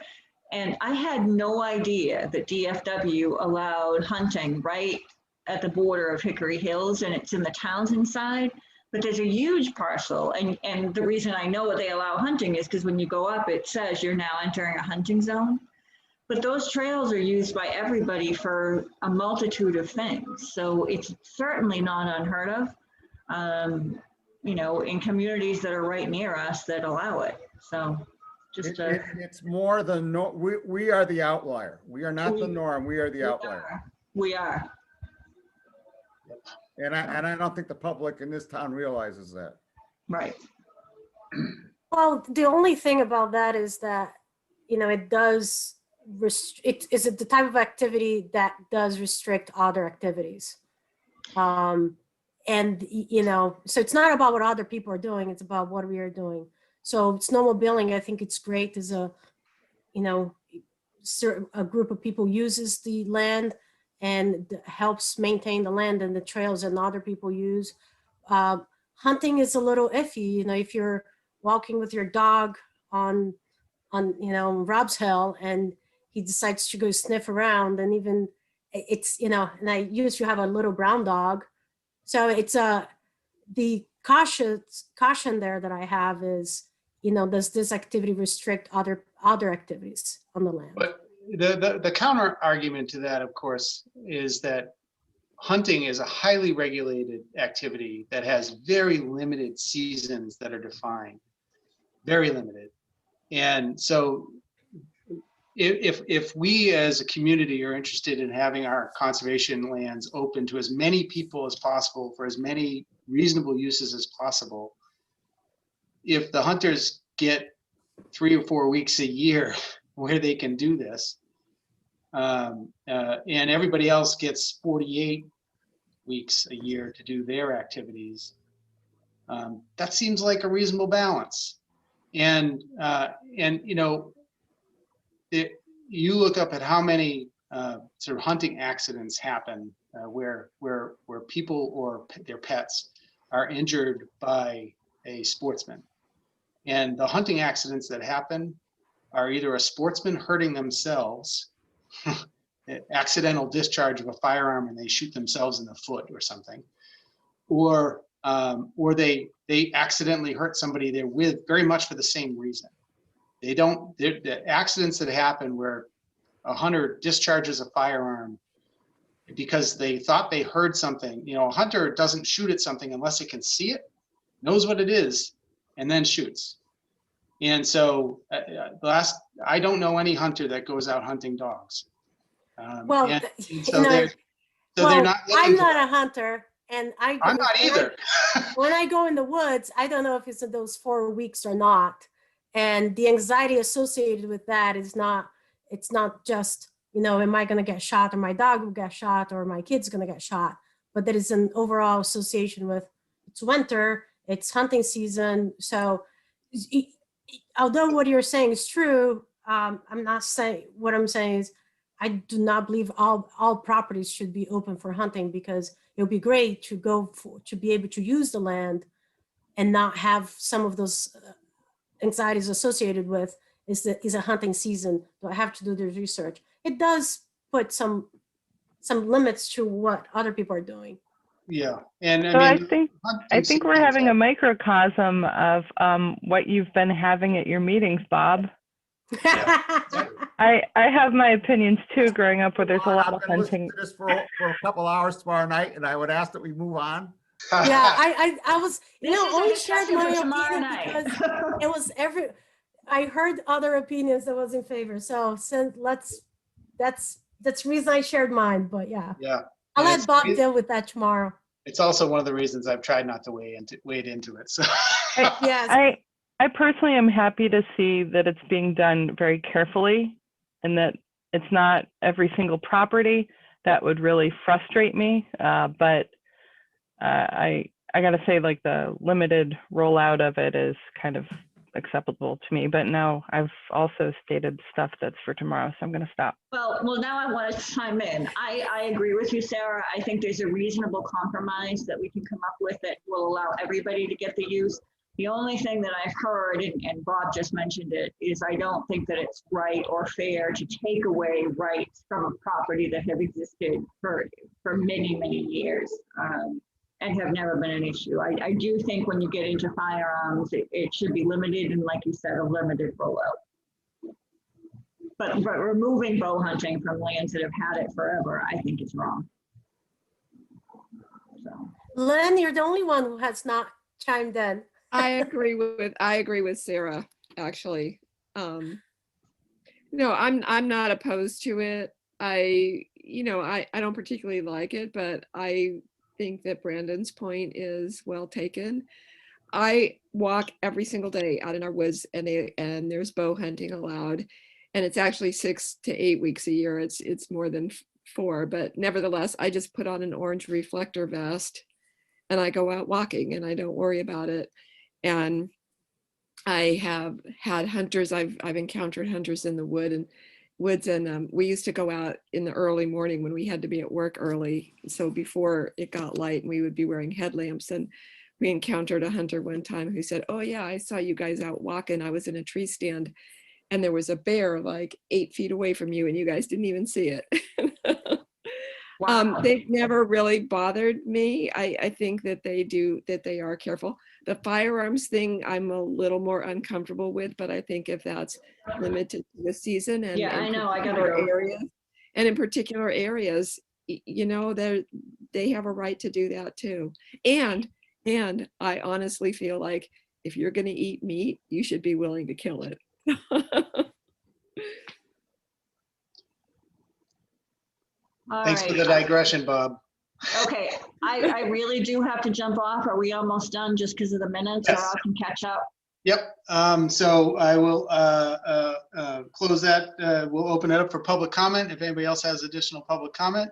Speaker 3: and I had no idea that DFW allowed hunting right at the border of Hickory Hills, and it's in the Townsend side. But there's a huge parcel, and the reason I know they allow hunting is because when you go up, it says you're now entering a hunting zone. But those trails are used by everybody for a multitude of things. So it's certainly not unheard of, you know, in communities that are right near us that allow it. So just
Speaker 2: it's more than we are the outlier. We are not the norm. We are the outlier.
Speaker 3: We are.
Speaker 2: And I don't think the public in this town realizes that.
Speaker 3: Right.
Speaker 8: Well, the only thing about that is that, you know, it does it is the type of activity that does restrict other activities. And, you know, so it's not about what other people are doing, it's about what we are doing. So snowmobiling, I think it's great as a, you know, a group of people uses the land and helps maintain the land and the trails and other people use. Hunting is a little iffy, you know, if you're walking with your dog on you know, Rob's Hill and he decides to go sniff around, and even it's, you know, and I used to have a little brown dog. So it's the caution there that I have is, you know, does this activity restrict other activities on the land?
Speaker 1: the counter argument to that, of course, is that hunting is a highly regulated activity that has very limited seasons that are defined, very limited. And so if we as a community are interested in having our conservation lands open to as many people as possible for as many reasonable uses as possible, if the hunters get 3 or 4 weeks a year where they can do this, and everybody else gets 48 weeks a year to do their activities, that seems like a reasonable balance. And you know, you look up at how many sort of hunting accidents happen where people or their pets are injured by a sportsman. And the hunting accidents that happen are either a sportsman hurting themselves, accidental discharge of a firearm and they shoot themselves in the foot or something, or they accidentally hurt somebody they're with very much for the same reason. The accidents that happen where a hunter discharges a firearm because they thought they heard something. You know, a hunter doesn't shoot at something unless it can see it, knows what it is, and then shoots. And so I don't know any hunter that goes out hunting dogs.
Speaker 8: Well,
Speaker 1: and
Speaker 8: you
Speaker 1: so
Speaker 8: know,
Speaker 1: they're
Speaker 8: well,
Speaker 1: not
Speaker 8: I'm
Speaker 1: looking for
Speaker 8: not
Speaker 1: that.
Speaker 8: a hunter, and
Speaker 1: I'm not either.
Speaker 8: When I go in the woods, I don't know if it's in those 4 weeks or not. And the anxiety associated with that is not, it's not just, you know, am I going to get shot, or my dog will get shot, or my kid's going to get shot, but there is an overall association with it's winter, it's hunting season. So although what you're saying is true, I'm not saying, what I'm saying is I do not believe all properties should be open for hunting, because it would be great to be able to use the land and not have some of those anxieties associated with is a hunting season. Do I have to do the research? It does put some limits to what other people are doing.
Speaker 1: Yeah, and
Speaker 7: So I
Speaker 1: hunting
Speaker 7: think we're
Speaker 1: seasons
Speaker 7: having
Speaker 1: are-
Speaker 7: a microcosm of what you've been having at your meetings, Bob. I have my opinions too, growing up where there's a lot
Speaker 2: I'm
Speaker 7: of
Speaker 2: gonna listen
Speaker 7: hunting.
Speaker 2: to this for a couple hours tomorrow night, and I would ask that we move on.
Speaker 8: Yeah, I was, you
Speaker 3: This
Speaker 8: know,
Speaker 3: is a
Speaker 8: only shared
Speaker 3: discussion
Speaker 8: my
Speaker 3: for tomorrow
Speaker 8: opinion because
Speaker 3: night.
Speaker 8: it was I heard other opinions that was in favor. So since that's the reason I shared mine, but yeah.
Speaker 1: Yeah.
Speaker 8: I'll
Speaker 1: And
Speaker 8: let Bob deal with that tomorrow.
Speaker 1: it's also one of the reasons I've tried not to wade into it. So
Speaker 8: Yes.
Speaker 7: I personally am happy to see that it's being done very carefully, and that it's not every single property. That would really frustrate me. But I got to say, like, the limited rollout of it is kind of acceptable to me. But now I've also stated stuff that's for tomorrow, so I'm going to stop.
Speaker 3: Well, now I want to chime in. I agree with you, Sarah. I think there's a reasonable compromise that we can come up with that will allow everybody to get the use. The only thing that I've heard, and Bob just mentioned it, is I don't think that it's right or fair to take away rights from a property that have existed for many, many years and have never been an issue. I do think when you get into firearms, it should be limited, and like you said, a limited rollout. But removing bow hunting from lands that have had it forever, I think is wrong. So.
Speaker 8: Len, you're the only one who has not chimed in.
Speaker 4: I agree with Sarah, actually. No, I'm not opposed to it. I don't particularly like it, but I think that Brandon's point is well taken. I walk every single day out in our woods, and there's bow hunting allowed, and it's actually 6 to 8 weeks a year. It's more than 4, but nevertheless, I just put on an orange reflector vest and I go out walking and I don't worry about it. And I have had hunters, I've encountered hunters in the woods, and we used to go out in the early morning when we had to be at work early. So before it got light, and we would be wearing headlamps, and we encountered a hunter one time who said, "Oh yeah, I saw you guys out walking. I was in a tree stand and there was a bear like 8 feet away from you and you guys didn't even see it." They've never really bothered me. I think that they are careful. The firearms thing, I'm a little more uncomfortable with, but I think if that's limited to the season and
Speaker 3: Yeah, I
Speaker 4: in
Speaker 3: know, I gotta
Speaker 4: particular
Speaker 3: go.
Speaker 4: areas, and in particular areas, you know, they have a right to do that too. And I honestly feel like if you're going to eat meat, you should be willing to kill it.
Speaker 3: All
Speaker 1: Thanks for the
Speaker 3: right.
Speaker 1: digression, Bob.
Speaker 3: Okay, I really do have to jump off. Are we almost done just because of the minutes or
Speaker 1: Yes.
Speaker 3: I can catch up?
Speaker 1: Yep, so I will close that. We'll open it up for public comment. If anybody else has additional public comment.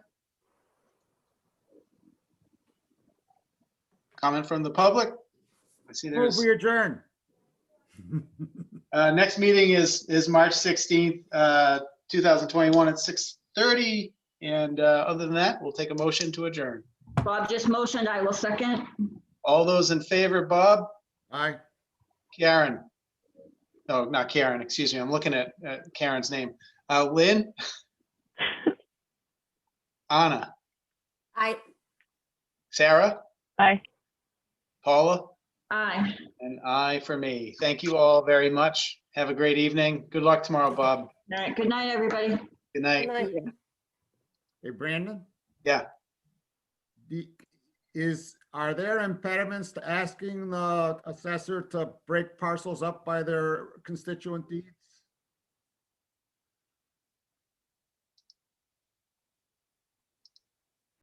Speaker 1: Comment from the public? I see
Speaker 2: Move
Speaker 1: there's,
Speaker 2: we adjourn.
Speaker 1: next meeting is March 16th, 2021 at 6:30. And other than that, we'll take a motion to adjourn.
Speaker 3: Bob just motioned, I will second.
Speaker 1: All those in favor, Bob?
Speaker 2: Aye.
Speaker 1: Karen? No, not Karen, excuse me. I'm looking at Karen's name. Lynn? Anna? Sarah?
Speaker 7: Aye.
Speaker 1: Paula?
Speaker 3: Aye.
Speaker 1: And I for me. Thank you all very much. Have a great evening. Good luck tomorrow, Bob.
Speaker 3: All right, good night, everybody.
Speaker 1: Good night.
Speaker 8: Good night.
Speaker 2: Hey, Brandon?
Speaker 1: Yeah.
Speaker 2: Are there impediments to asking the assessor to break parcels up by their constituent deeds?